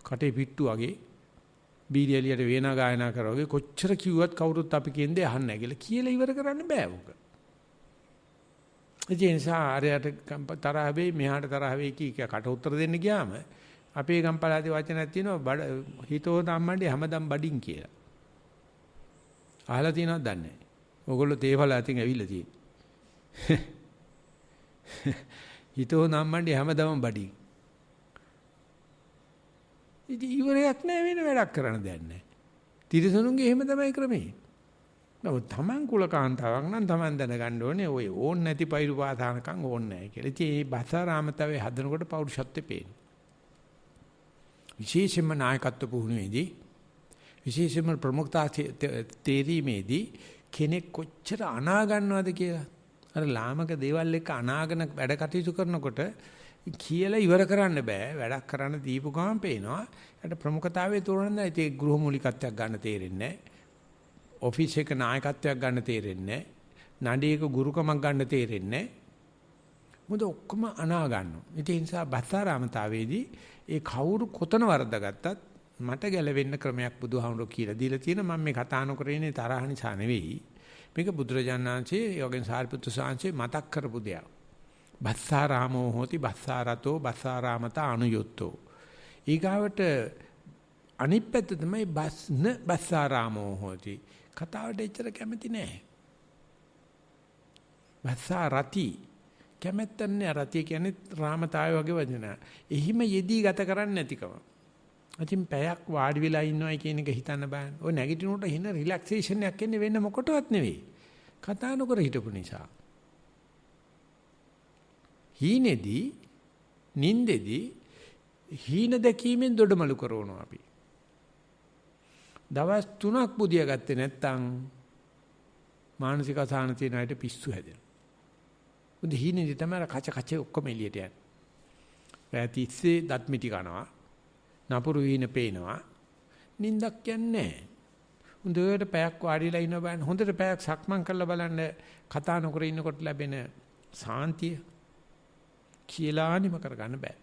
කටේ පිට්ටු වගේ බීඩි එලියට වේනා ගායනා කරා වගේ කොච්චර කිව්වත් කවුරුත් අපි කියන්නේ අහන්නේ නැහැ කියලා ඉවර කරන්න බෑ උක. ඒ නිසා ආරයට තරහ වෙයි මෙහාට තරහ වෙයි කී කට උත්තර දෙන්න ගියාම අපේ ගම්පලාදී වචනයක් තියෙනවා හිතෝ ධම්මණ්ඩේ හැමදම් බඩින් කියලා. අහලා තියෙනවද දන්නේ නැහැ. ඕගොල්ලෝ තේවල අතින් ඇවිල්ලා තියෙන්නේ. හිතෝ ධම්මණ්ඩේ හැමදම් බඩින්. ඉතින් ඉවරයක් නැහැ වෙන වැඩක් කරන්න දෙයක් නැහැ. තිරසනුන්ගේ එහෙම තමයි ක්‍රමේ. නමුත් Taman කුලකාන්තාවක් නම් Taman දැනගන්න ඕනේ ඔය ඕන් නැති පෛරු පාසානකම් ඕන් නැහැ කියලා. ඉතින් මේ බසාරාමතාවේ හදනකොට පෞරුෂත්වෙ පේනවා. විශේෂයෙන්ම නායකත්ව පුහුණුවේදී විශේෂයෙන්ම ප්‍රමුඛතා තේරීමේදී කෙනෙක් කොච්චර අනා ගන්නවද කියලා. අර ලාමක දේවල් එක්ක අනාගෙන වැඩ කටයුතු කරනකොට කියලා ඉවර කරන්න බෑ. වැඩක් කරන්න දීපු ගමන් පේනවා. ඒකට ප්‍රමුඛතාවයේ තෝරන්න ඒ ගෘහ මූලිකත්වයක් ගන්න තේරෙන්නේ නැහැ. ඔෆිස් එක නායකත්වයක් ගන්න තේරෙන්නේ නැහැ. නඩේක ගුරුකමක් ගන්න තේරෙන්නේ නැහැ. මොකද ඔක්කොම අනා ගන්නවා. ඒ නිසා බස්සාරාමතාවේදී ඒ කවුරු කොතන වරද්දාගත්තත් මට ගැලවෙන්න ක්‍රමයක් බුදුහාමුදුරුවෝ කියලා දීලා තියෙන මම මේ කතා නොකර ඉන්නේ තරහ නිසා නෙවෙයි. මේක බුදුරජාණන් වහන්සේ යෝගෙන් සාරිපුත්‍ර සාංශේ මතක් කරපු දෙයක්. බස්සාරාමෝ හෝති බස්සාරතෝ බස්සාරාමතා අනුයුත්තෝ. ඊගාවට අනිත් පැත්ත තමයි බස්සාරාමෝ හෝති. කතාවට එච්චර කැමති නෑ. බස්සාරති කැමැත්තන්නේ රතිය කියන්නේ රාමතාවය වගේ වචන. එහිම යෙදී ගත කරන්නේ නැතිකම. අතින් පැයක් වාඩි වෙලා ඉන්නවයි කියන එක හිතන්න බෑනේ. ඔය නැගිටිනකොට හින රිලැක්සේෂන් එකක් එන්නේ වෙන මොකටවත් නෙවෙයි. කතා නොකර හිටපු නිසා. හීනේදී නින්දේදී හීන දැකීමෙන් දොඩමලු කරනවා අපි. දවස් 3ක් බුදියා ගත්තේ නැත්තම් මානසික අසහන තියෙන අයට පිස්සු හැදෙනවා. උදේ හීනේදී තමයි කච ඔක්කොම එළියට යන්නේ. රැතිස්සේ දත් මිටි කනවා. නපුරු හීන පේනවා. නින්දක් යන්නේ නැහැ. හොඳට පැයක් වාඩිලා ඉන්න බෑන. හොඳට පැයක් සක්මන් කරලා බලන්න කතා නොකර ඉන්නකොට ලැබෙන සාන්තිය කියලා නිම කරගන්න බෑ.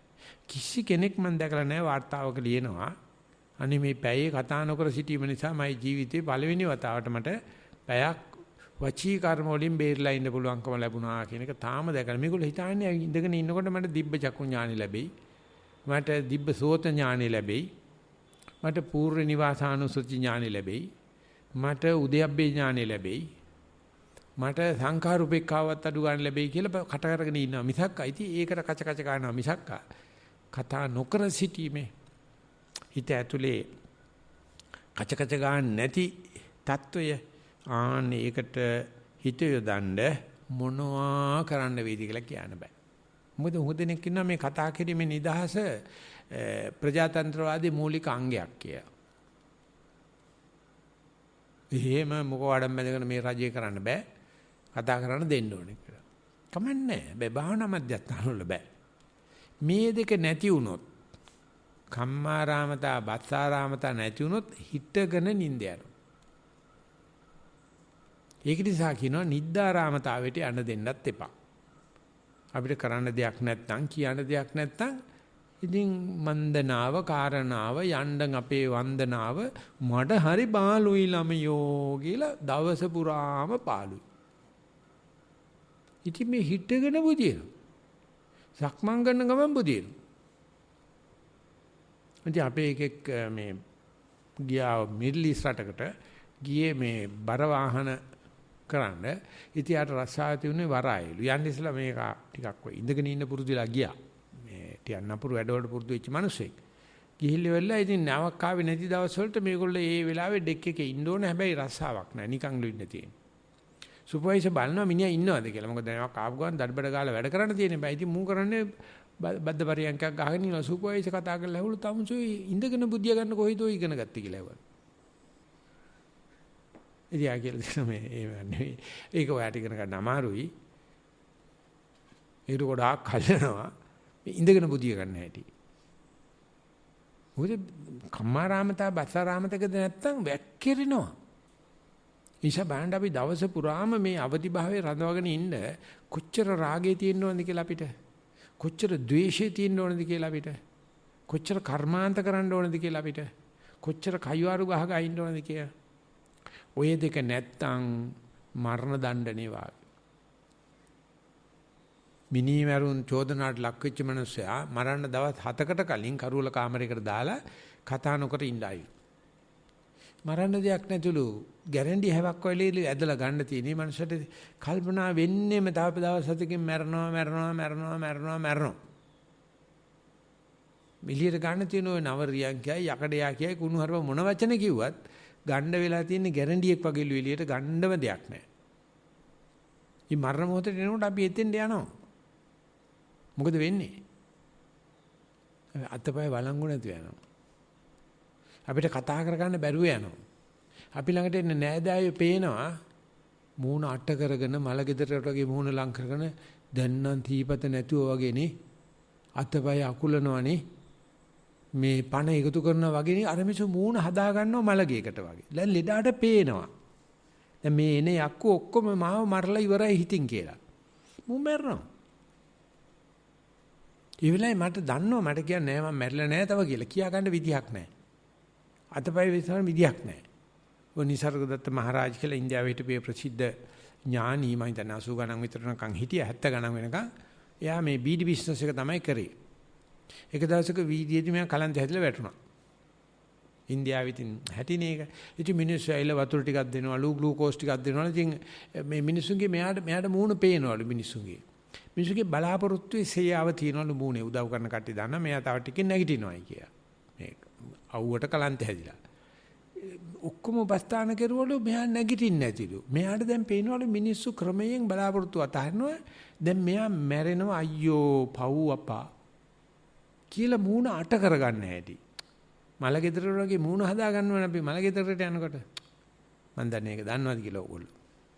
කිසි කෙනෙක් මම දැකලා නැහැ වාර්තාවක ලියනවා. අනේ මේ පැයේ කතා නොකර සිටීම නිසා මගේ ජීවිතේ පළවෙනි වතාවට මට පැයක් වචී කර්ම වලින් බේරලා ඉන්න පුළුවන්කම ලැබුණා කියන එක තාම දැකලා. මේගොල්ලෝ හිතන්නේ ඉඳගෙන ඉන්නකොට මට දිබ්බ චක්කු ඥානෙ ලැබෙයි. මට දිබ්බ සෝත ඥානෙ ලැබෙයි. මට පූර්ව නිවාසානුසුති ඥානෙ ලැබෙයි. මට උද්‍යප්පේ ඥානෙ ලැබෙයි. මට සංඛාර උපේක්ඛාවත් අඩු ගන්න ලැබෙයි කියලා කට කරගෙන ඉන්නවා මිසක් අයිති ඒකට කච කච ගන්නවා මිසක් කතා නොකර සිටීමේ හිත ඇතුලේ කච කච ගන්න නැති తত্ত্বය ආන්න ඒකට හිත යොදන්න මොනවා කරන්න වේද කියලා කියන්න බෑ. මොකද හුදෙනෙක් ඉන්නවා මේ කතා කිරීමේ නිදහස ප්‍රජාතන්ත්‍රවාදී මූලික අංගයක් කියලා. එහෙම මොකවඩම් බැඳගෙන මේ රජය කරන්න බෑ. කතා කරන්න දෙන්න ඕනේ කියලා. කමන්නේ බෑ භාවනා මධ්‍යස්ථාන වල බෑ. මේ දෙක නැති වුණොත් කම්මාරාමතා බස්සාරාමතා නැති වුණොත් හිටගෙන නිින්ද යනවා. ඒක නිසා කියනවා නිද්දාරාමතාවයට යන්න දෙන්නත් එපා. අපිට කරන්න දෙයක් නැත්නම් කියන්න දෙයක් නැත්නම් ඉතින් මන්දනාව කාරණාව යන්න අපේ වන්දනාව මඩ හරි බාලුයි ළමයෝ කියලා දවස පුරාම පාළුයි. ඉතින් මේ හිටගෙන බුදියන. සක්මන් කරන ගමන් බුදියන. ඉතින් අපේ එකෙක් මේ ගියා මිඩල් ඊස්ට් රටකට ගියේ මේ බර වාහන කරන්න. ඉතින් යාට රස්සාව තියුනේ වරායලු. යන්නේ ඉස්සලා මේක ටිකක් වෙයි ඉඳගෙන ඉන්න පුරුදුලා ගියා. මේ ටිකක් නපුරු වැඩවලට පුරුදු වෙච්ච මිනිස්සෙක්. ගිහිල්ලා වෙලා ඉතින් නැවක් ආවේ නැති දවස් වලට මේගොල්ලෝ ඒ වෙලාවේ ඩෙක් එකේ ඉන්න ඕනේ. හැබැයි රස්සාවක් නැහැ. නිකන් ලුින්න තියෙන. සුපර්වයිසර් බලනවා මිනිහා ඉන්නවද කියලා. මොකද නැවක් ආපු ගමන් දඩබඩ ගාලා වැඩ කරන්න තියෙන්නේ. බෑ ඉතින් මූ කරන්නේ බද්ද පරියන්කක් ගහගෙන ඉන්නවා. සුපර්වයිසර් කතා කරලා ඇහුළු තමුසෝයි ඉඳගෙන බුද්ධිය ගන්න කොහෙද ඔය ඉගෙන ගත්තේ කියලා ඇහුවා. ඉතින් ආ කියලා දෙන මේ නෙවෙයි. ඒක ඔයාට ඉගෙන ගන්න අමාරුයි. ඒක ගොඩාක් කල්යනවා. ඉඳගෙන බුද්ධිය ගන්න හැටි. මොකද කම්මාරාමතා බස්සාරාමතකද නැත්තම් වැක්කිරෙනවා. ඉෂා බෑන්ඩ් අපි දවස පුරාම මේ අවදි භාවයේ රඳවගෙන ඉන්න කොච්චර රාගය තියෙන්න ඕනද කියලා අපිට. කොච්චර ද්වේෂය තියෙන්න ඕනද කියලා අපිට. කොච්චර කර්මාන්ත කරන්න ඕනද කියලා අපිට. කොච්චර කයිවාරු ගහ ගහ ඉන්න ඕනද කියලා. ඔය දෙක නැත්තම් මරණ දණ්ඩනේ වාගේ. මිනිමරුන් චෝදනාට ලක් වෙච්ච මිනිස්සයා මරන්න දවස් 7කට කලින් කරුවල කාමරයකට දාලා කතා නොකර ඉඳයි. මරන්න දෙයක් නැතුළු ගැරන්ටි හැවක් වෙලෙලි ඇදලා ගන්න තියෙන මනුස්සයට කල්පනා වෙන්නේම තව දවස් 7කින් මැරෙනවා. මිලියට ගන්න තියෙන ඔය නවරියන් කියයි යකඩයා කියයි කුණුහරුව මොන වචන කිව්වත් ගන්න වෙලා තියෙන ගැරන්ටියක් වගේලු එළියට ගන්නම දෙයක් නැහැ. මේ මරණ මොහොතේ එනකොට අපි එතෙන්ට යනවා. මොකද වෙන්නේ? අතපය වළංගු නැතුව යනවා. අපිට කතා කරගන්න බැරුව යනවා. අපි ළඟට එන්න නෑදෑයෝ පේනවා මූණ අට කරගෙන මල ගෙදරට වගේ මූණ ලං කරගෙන දැන් නම් තීපත නැතුව වගේනේ අතපය අකුලනවනේ මේ පණ එකතු කරනවා වගේනේ අර මිසු මූණ හදා ගන්නවා මලගේකට වගේ. දැන් ලෙඩාට පේනවා. දැන් මේ එනේ යක්කු ඔක්කොම මාව මරලා ඉවරයි හිතින් කියලා. මූ මැරෙනවා. ඒ වෙලාවේ මට දන්නවා මට කියන්නේ නෑ මම මැරිලා නෑ තව කියලා. කියා ගන්න විදියක් නෑ. අතපය විසරන විදියක් නෑ. ඔය නිසර්ගදත්ත මහරජා කියලා ඉන්දියාවේ හිටපු ප්‍රසිද්ධ ඥානී මම හිතන්නේ 80 ගණන් විතරනකම් හිටියා 70 ගණන් වෙනකම්. එයා මේ බීඩි බිස්නස් එක තමයි කරේ. එක දවසක වීදියේදී මම කලන්ත හැදලා වැටුණා. ඉන්දියාවේ ඉතින් හැටිනේ ඒක. ඉතින් මිනිස්සු ඇවිල්ලා වතුර ටිකක් දෙනවලු ග්ලූකෝස් ටිකක් දෙනවලු. ඉතින් මේ මිනිස්සුන්ගේ මෙයාට මූණ පේනවලු මිනිස්සුන්ගේ. මිනිස්සුගේ බලාපොරොත්තුවේ සේයාව තියනවලු මූණේ උදව් කරන කට්ටිය දන්නා මෙයා තව ටිකකින් නැගිටිනවයි කියලා. මේ අවුවට කලන්ත හැදිලා. ඔක්කොම බස්තාන කෙරුවලු මෙයා නැගිටින්නේ නැතිලු. මෙයාට දැන් පේනවලු මිනිස්සු ක්‍රමයෙන් බලාපොරොත්තු අතහරිනවා. දැන් මෙයා මැරෙනවා අයියෝ පව් අපා කියලා මූණ අට කරගන්න හැටි. මල ගෙදර වගේ මූණ හදා ගන්නවනේ අපි මල ගෙදරට යනකොට. මම දන්නේ ඒක දන්නවද කියලා ඕගොල්ලෝ.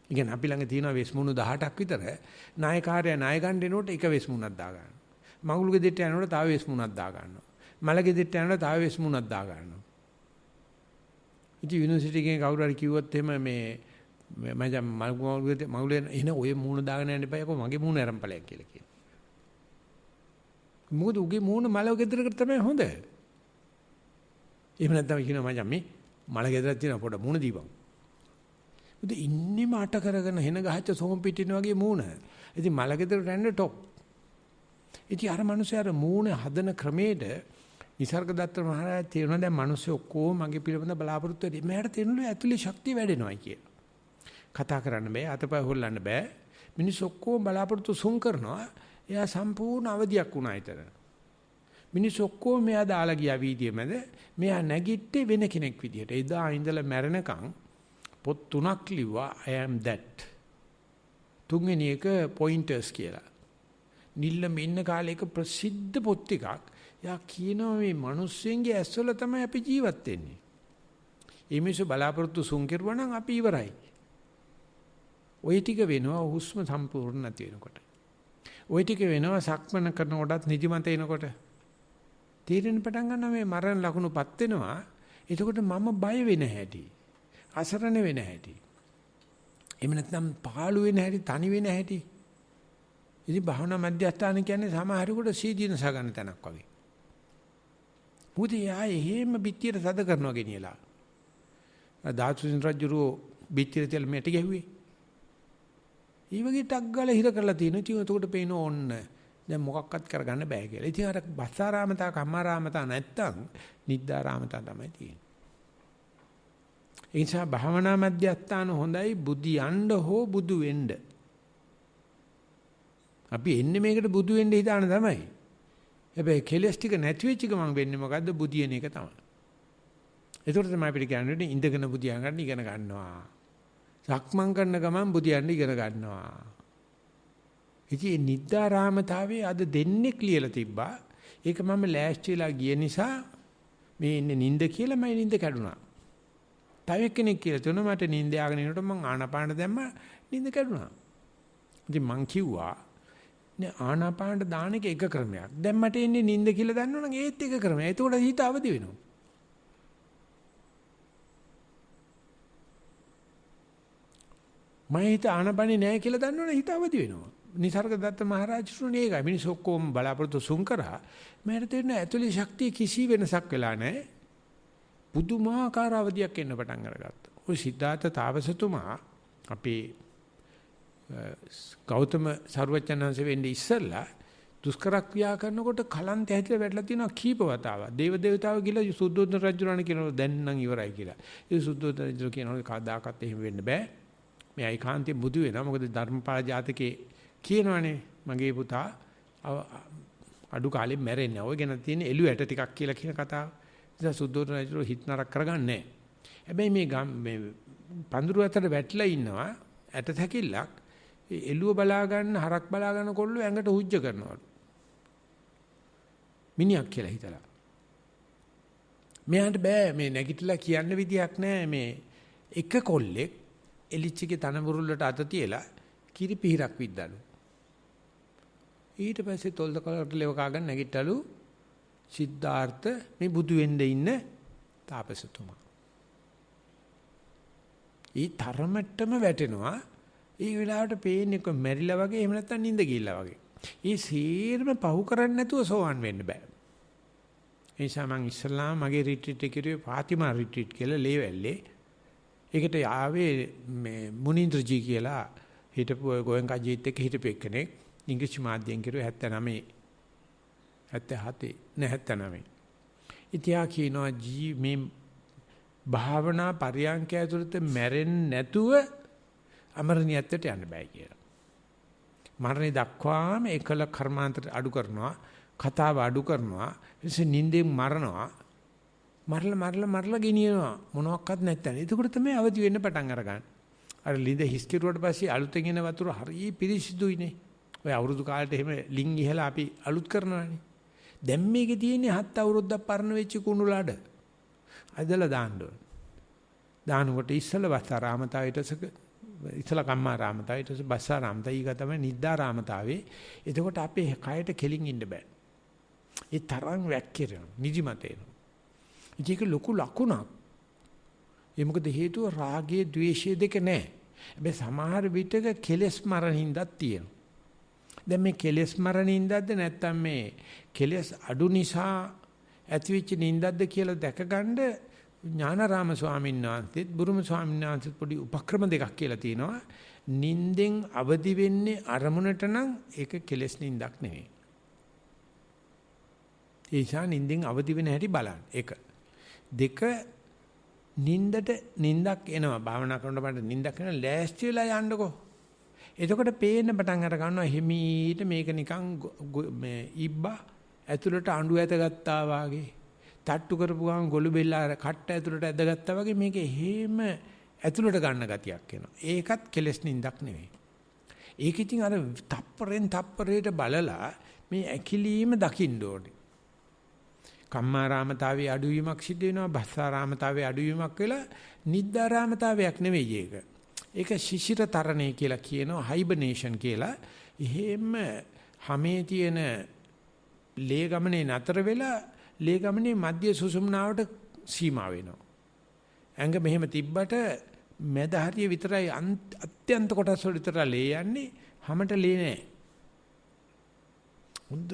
ඉතින් අපි ළඟ තියෙනවා වෙස් මුණු 18ක් විතර. නායකාරයා ණය ගන්න එනකොට එක වෙස් මුණක් දා ගන්නවා. මඟුල් ගෙදරට යනකොට තව වෙස් මුණක් දා ගන්නවා. මල ගෙදරට යනකොට තව වෙස් මුණක් දා ගන්නවා. ඉතින් යුනිවර්සිටි එකේ කවුරු හරි කිව්වොත් එහෙම මේ මම මඟුලේ එන ඔය මූණ දාගෙන යන්න එපා යකෝ මගේ මූණ අරන් ඵලයක් කියලා කියනවා. මොකද උගේ මූණ මල ගෙදරකට තමයි හොඳ. එහෙම නැත්නම් කියනවා මචං මේ මල ගෙදරක් තියෙන පොඩ මූණ දීපන්. උදේ ඉන්නේම අට කරගෙන හෙන ගහච්ච සෝම් පිටින වගේ මූණ. ඉතින් මල ගෙදරට යන්න টොප්. ඉතින් අර මිනිස්සු මූණ හදන ක්‍රමයේද නිසර්ගදත්ත මහරජා තේරෙනවා දැන් මිනිස්සු ඔක්කොම මගේ පිළිබඳ බලාපොරොත්තු වෙයි. මෙයාට තේරෙනවා ඇතුලේ ශක්තිය වැඩෙනවායි කියලා. කතා කරන්න බෑ, අතපය හොල්ලන්න බෑ. මිනිස්සු ඔක්කොම බලාපොරොත්තු සුන් කරනවා. එයා සම්පූර්ණ අවදියක් වුණා ඊතර. මිනිස්සු ඔක්කොම මෙයා දාලා ගියා වීදියේ මැද. මෙයා නැගිට්ටේ වෙන කෙනෙක් විදියට. එදා ඉඳලා මැරෙනකන් පොත් 3ක් ලිව්වා I am that. තුන්වෙනි එක pointers කියලා. නිල්ලම ඉන්න කාලේ එක ප්‍රසිද්ධ පොත් ටිකක්. යා කියනවා මේ මිනිස්සුන්ගේ ඇස්වල තමයි අපි ජීවත් වෙන්නේ. මේ මිනිස්සු බලාපොරොත්තු සුන් කෙරුවා නම් අපි ඉවරයි. ওই ටික වෙනවා හුස්ම සම්පූර්ණ නැති වෙනකොට. ওই ටික වෙනවා සක්මන කරනකොටත් නිදිමත එනකොට. තීරණ පටන් ගන්නවා මේ මරණ ලකුණුපත් වෙනවා. එතකොට මම බය වෙන හැටි. අසරණ වෙන හැටි. එහෙම නැත්නම් පාළු වෙන හැටි, තනි වෙන හැටි. ඉතින් භාවනා මධ්‍යස්ථාන කියන්නේ සමහරෙකුට සීදීනස ගන්න තැනක් වගේ. මුදියා එහෙම පිටියට සද කරනවා ගෙනියලා. ධාතුසින් රජුරෝ පිටියට තෙල් මෙටි ගැහුවේ. ඒ වගේ ටක් ගාලා හිර කරලා තියෙනවා. ඉතින් එතකොට පේන ඕන්න දැන් මොකක්වත් කරගන්න බෑ කියලා. ඉතින් අර බස්සාරාමතා කම්මාරාමතා නැත්තම් නිද්දාරාමතා තමයි තියෙන්නේ. ඒ නිසා භාවනා මධ්‍යස්ථාන හොඳයි බුදියන්න හෝ බුදු වෙන්න. අපි එන්නේ මේකට බුදු වෙන්න හිතාන තමයි. හැබැයි කෙලස් ටික නැති වෙච්ච ගමන් වෙන්නේ මොකද්ද? බුදියන එක තමයි. ඒකට තමයි අපිට කියන්නේ ඉඳගෙන බුදියා ගන්න ඉගෙන ගන්නවා. සක්මන් කරන ගමන් බුදියන්න ඉගෙන ගන්නවා. ඉතින් නිද්දාරාමතාවයේ අද දෙන්නේ ලියලා තිබ්බා. ඒක මම ලෑස්තිලා ගිය නිසා මේ ඉන්නේ නිින්ද කියලා මම නිින්ද කැඩුනා. තව කෙනෙක් කියලා තුන මට නිින්ද ආගෙන ඉනකොට මං ආනාපාන දැම්ම නිින්ද කැඩුනා. ඉතින් මං කිව්වා නේ ආනාපානට දාන එක ක්‍රමයක්. දැන් මට එන්නේ නිින්ද කියලා දන්නවනම් ඒත් එක ක්‍රමයක්. ඒකෝට හිත අවදි වෙනවා. මම හිත ආනාපානේ නැහැ කියලා දන්නවනම් හිත අවදි වෙනවා. නිසර්ගදත්ත මහරජතුමනි ඒකයි මිනිස් ඔක්කොම බලාපොරොත්තු සුන් කරා මට තේරෙන ඇතුලේ ශක්තිය කිසි වෙනසක් වෙලා නැහැ. පුදුමාකාර අවදියක් එන්න පටන් අරගත්තා. ඔය සිද්ධාර්ථ තාපසතුමා අපේ ගෞතම සර්වඥාන්ස වෙන්නේ ඉස්සෙල්ලා දුෂ්කර ක්‍රියා කරනකොට කලන්ත ඇහිලා වැටලා තියෙනවා කීප වතාවක්. දේව දේවතාව කියලා සුද්ධෝදන රජුණන් කියනවා දැන් නම් ඉවරයි කියලා. ඒ සුද්ධෝදන රජු කියනවා කවදාකවත් එහෙම වෙන්න බෑ. මේ අයිකාන්තේ බුදු වෙනවා. මොකද ධර්මපාල ජාතකේ කියනවනේ මගේ පුතා අඩු කාලෙ මැරෙන්නේ. ඔය ගැන තියෙන එළු ඇට ටිකක් කියලා කියන කතාව. ඉතින් සුද්ධෝදන රජු හිත නරක කරගන්නේ නැහැ. හැබැයි මේ පඳුරු අතර වැටලා ඉන්නවා ඇට තැකිල්ලක්. එළුව බලා ගන්න හරක් බලා ගන්න කොල්ලෝ ඇඟට හුජ්ජ කරනවලු. මිනිහක් කියලා හිතලා. මෙයාට බෑ මේ නැගිටලා කියන්න විදියක් නැහැ මේ එක කොල්ලෙක් එලිච්චිගේ තනබුරුල්ලට අත තියලා කිරි පිහිරක් විද්දලු. ඊට පස්සේ තොල්ද කලකට ලෙව කාගෙන නැගිටලු සිද්ධාර්ථ මේ බුදු වෙන්න ඉන්න තාපසතුමා. ඊ තරමට්ටම වැටෙනවා. ඒ වෙලාවට පේන්නේ කො මැරිලා වගේ එහෙම නැත්නම් නිින්ද ගිහිල්ලා වගේ. ඒ සීරම පහු කරන්නේ නැතුව සෝවන් වෙන්න බෑ. ඒ නිසා මම ඉස්ලාම මගේ රිට්‍රීට් එකේ කිව්වේ පාතිමා රිට්‍රීට් කියලා ලේවැල්ලේ. ඒකට ආවේ මේ මුනින්ද්‍රජී කියලා හිටපු ගෝයන්කා ජීත් එක්ක හිටපු කෙනෙක් ඉංග්‍රීසි මාධ්‍යයෙන් කිව්වේ 79 77 නෑ 79. ඉතියා කියනවා මේ භාවනා පරියන්ක ඇතුළත මැරෙන්නේ නැතුව අමරණියත්වයට යන්න බෑ කියලා. මරණය දක්වාම එකල කර්මාන්තර අඩු කරනවා, කතාව අඩු කරනවා, එසේ නිින්දෙන් මරනවා, මරලා ගෙනියනවා මොනවත් නැත්තන. ඒකට තමයි අවදි වෙන්න පටන් අරගන්නේ. අර ලිඳ හිස් කිරුවට පස්සේ අලුතෙන් එන වතුර හරිය පිරිසිදුයිනේ. ඔය අවුරුදු කාලෙට එහෙම ලින් ඉහලා අපි අලුත් කරනවානේ. දැන් මේකේ තියෙන්නේ 7 අවුරුද්දක් පරණ වෙච්ච කුණු ලාඩ. අදලා දාන්න ඕන. දානකොට ඉස්සල වස්තරාමතාවයටසක ඉතලා කම්මාරාමතාවය ඊට පස්සේ බස්සාරාමතාවය ඊගා තමයි නිද්දාරාමතාවේ. එතකොට අපේ කයට කෙලින් ඉන්න බෑ. ඒ තරම් වැක්කිරෙනවා නිදිමත එනවා. ඒක ලොකු ලකුණක්. ඒ මොකද හේතුව රාගයේ ද්වේෂයේ දෙක නැහැ. හැබැයි සමහර විටක කෙලෙස් මරණින්දක් තියෙනවා. දැන් මේ කෙලෙස් මරණින්දක්ද නැත්නම් මේ කෙලෙස් අඩු නිසා ඇතිවෙච්ච නින්දක්ද කියලා දැකගන්න ඥානාරාම ස්වාමීන් වහන්සේත් බුරුම ස්වාමීන් වහන්සේත් පොඩි උපක්‍රම දෙකක් කියලා තියෙනවා. නින්දෙන් අවදි වෙන්නේ අරමුණට නම් ඒක කෙලෙස් නින්දක් නෙවෙයි. ඒ නිසා නින්දෙන් අවදි වෙන හැටි බලන්න. ඒක. දෙක නින්දක් එනවා. භාවනා කරනකොට මට නින්දක් එනවා. ලෑස්ති වෙලා යන්නකෝ. එතකොට පේන්න පටන් අර ගන්නවා හිමීට මේක නිකන් මේ ඉබ්බා ඇතුළට අඬු ඇත ගත්තා වාගේ. තට්ටු කරපු ගමන් ගොළු බෙල්ල කට්ට ඇතුළට ඇදගත්තා වගේ මේක හේම ඇතුළට ගන්න ගතියක් එනවා. ඒකත් කෙලස් නින්දක් නෙවෙයි. ඒක ඉතින් අර තප්පරෙන් තප්පරයට බලලා මේ ඇකිලීම දකින්න ඕනේ. කම්මාරාමතාවේ අඩුවීමක් සිද්ධ වෙනවා, බස්සාරාමතාවේ අඩුවීමක් වෙලා නිද්දාරාමතාවයක් නෙවෙයි ඒක. ඒක ශිශිර තරණය කියලා කියනවා, හයිබර්නේෂන් කියලා. එහෙම හැමේ තියෙන ලේ ගමනේ නතර වෙලා ලේ ගමනේ මධ්‍ය සුසුම්නාවට සීමා වෙනවා. ඇඟ මෙහෙම තිබ්බට මැද හරිය විතරයි අත්‍යන්ත කොටස් වල විතර ලේ යන්නේ, හැමට ලේ නැහැ. හොඳ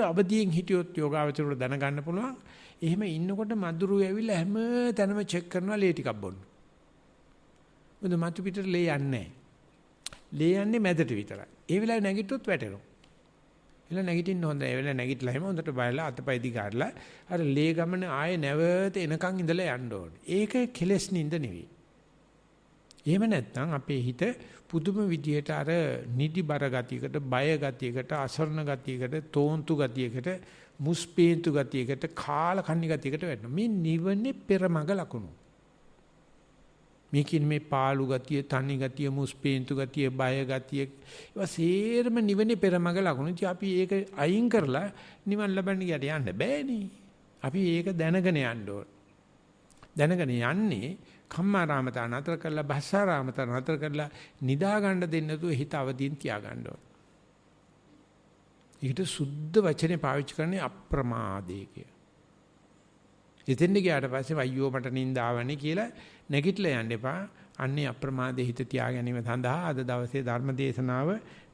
අවදියෙන් හිටියොත් යෝගාවචරවල දැනගන්න පුළුවන්. එහෙම ඉන්නකොට මදුරු ඇවිල්ලා හැම තැනම චෙක් කරනවා ලේ ටිකක් බොන්න. මොකද මතු පිටට ලේ යන්නේ නැහැ. ලේ යන්නේ මැදට විතරයි. ඒ වෙලාවේ නැගිට්ටොත් වැටෙනවා. එළ නැගිටින්න හොඳයි. ඒ වෙලාවේ නැගිටලා හැම හොඳට බලලා අතපය දිගාරලා අර ලේ ගමන ආයේ නැවත එනකන් ඉඳලා යන්න ඕනේ. ඒක කෙලස් නින්ද නෙවෙයි. එහෙම නැත්නම් අපේ හිත පුදුම විදියට අර නිදිබර ගතියකට, බය ගතියකට, අසරණ ගතියකට, තෝන්තු ගතියකට, මුස්පීන්තු ගතියකට, කාලකන්ණි ගතියකට වැටෙනවා. මේ නිවනේ පෙරමග ලකුණු. මේකින් මේ පාළු ගතිය, තනි ගතිය, මුස්පීන්තු ගතිය, බය ගතිය ඒවා සේරම නිවනේ පෙරමග ලකුණු. ඉතින් අපි ඒක අයින් කරලා නිවන් ලබන්න ගියට යන්න බෑනේ. අපි ඒක දැනගෙන යන්න ඕන. දැනගෙන යන්නේ කම්මාරාමතා නතර කරලා භස්සාරාමතා නතර කරලා නිදා ගන්න දෙන්න නැතුව හිත අවදීන් තියා ගන්න ඕන. ඊට සුද්ධ වචනේ පාවිච්චි කරන්නේ අප්‍රමාදේ කිය. එතෙන්ද ගියාට පස්සේ අයියෝ මට නිින්ද ආවනේ කියලා නැගිටලා යන්න එපා. අන්නේ අප්‍රමාදේ හිත තියා ගැනීම සඳහා අද දවසේ ධර්ම දේශනාව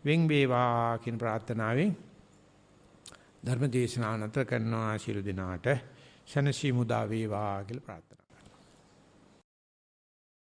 වෙන් වේවා කියන ප්‍රාර්ථනාවෙන් ධර්ම දේශනාව නතර කරනවා. ශිරු දිනාට ශනසි මුදා වේවා කියලා ප්‍රාර්ථනා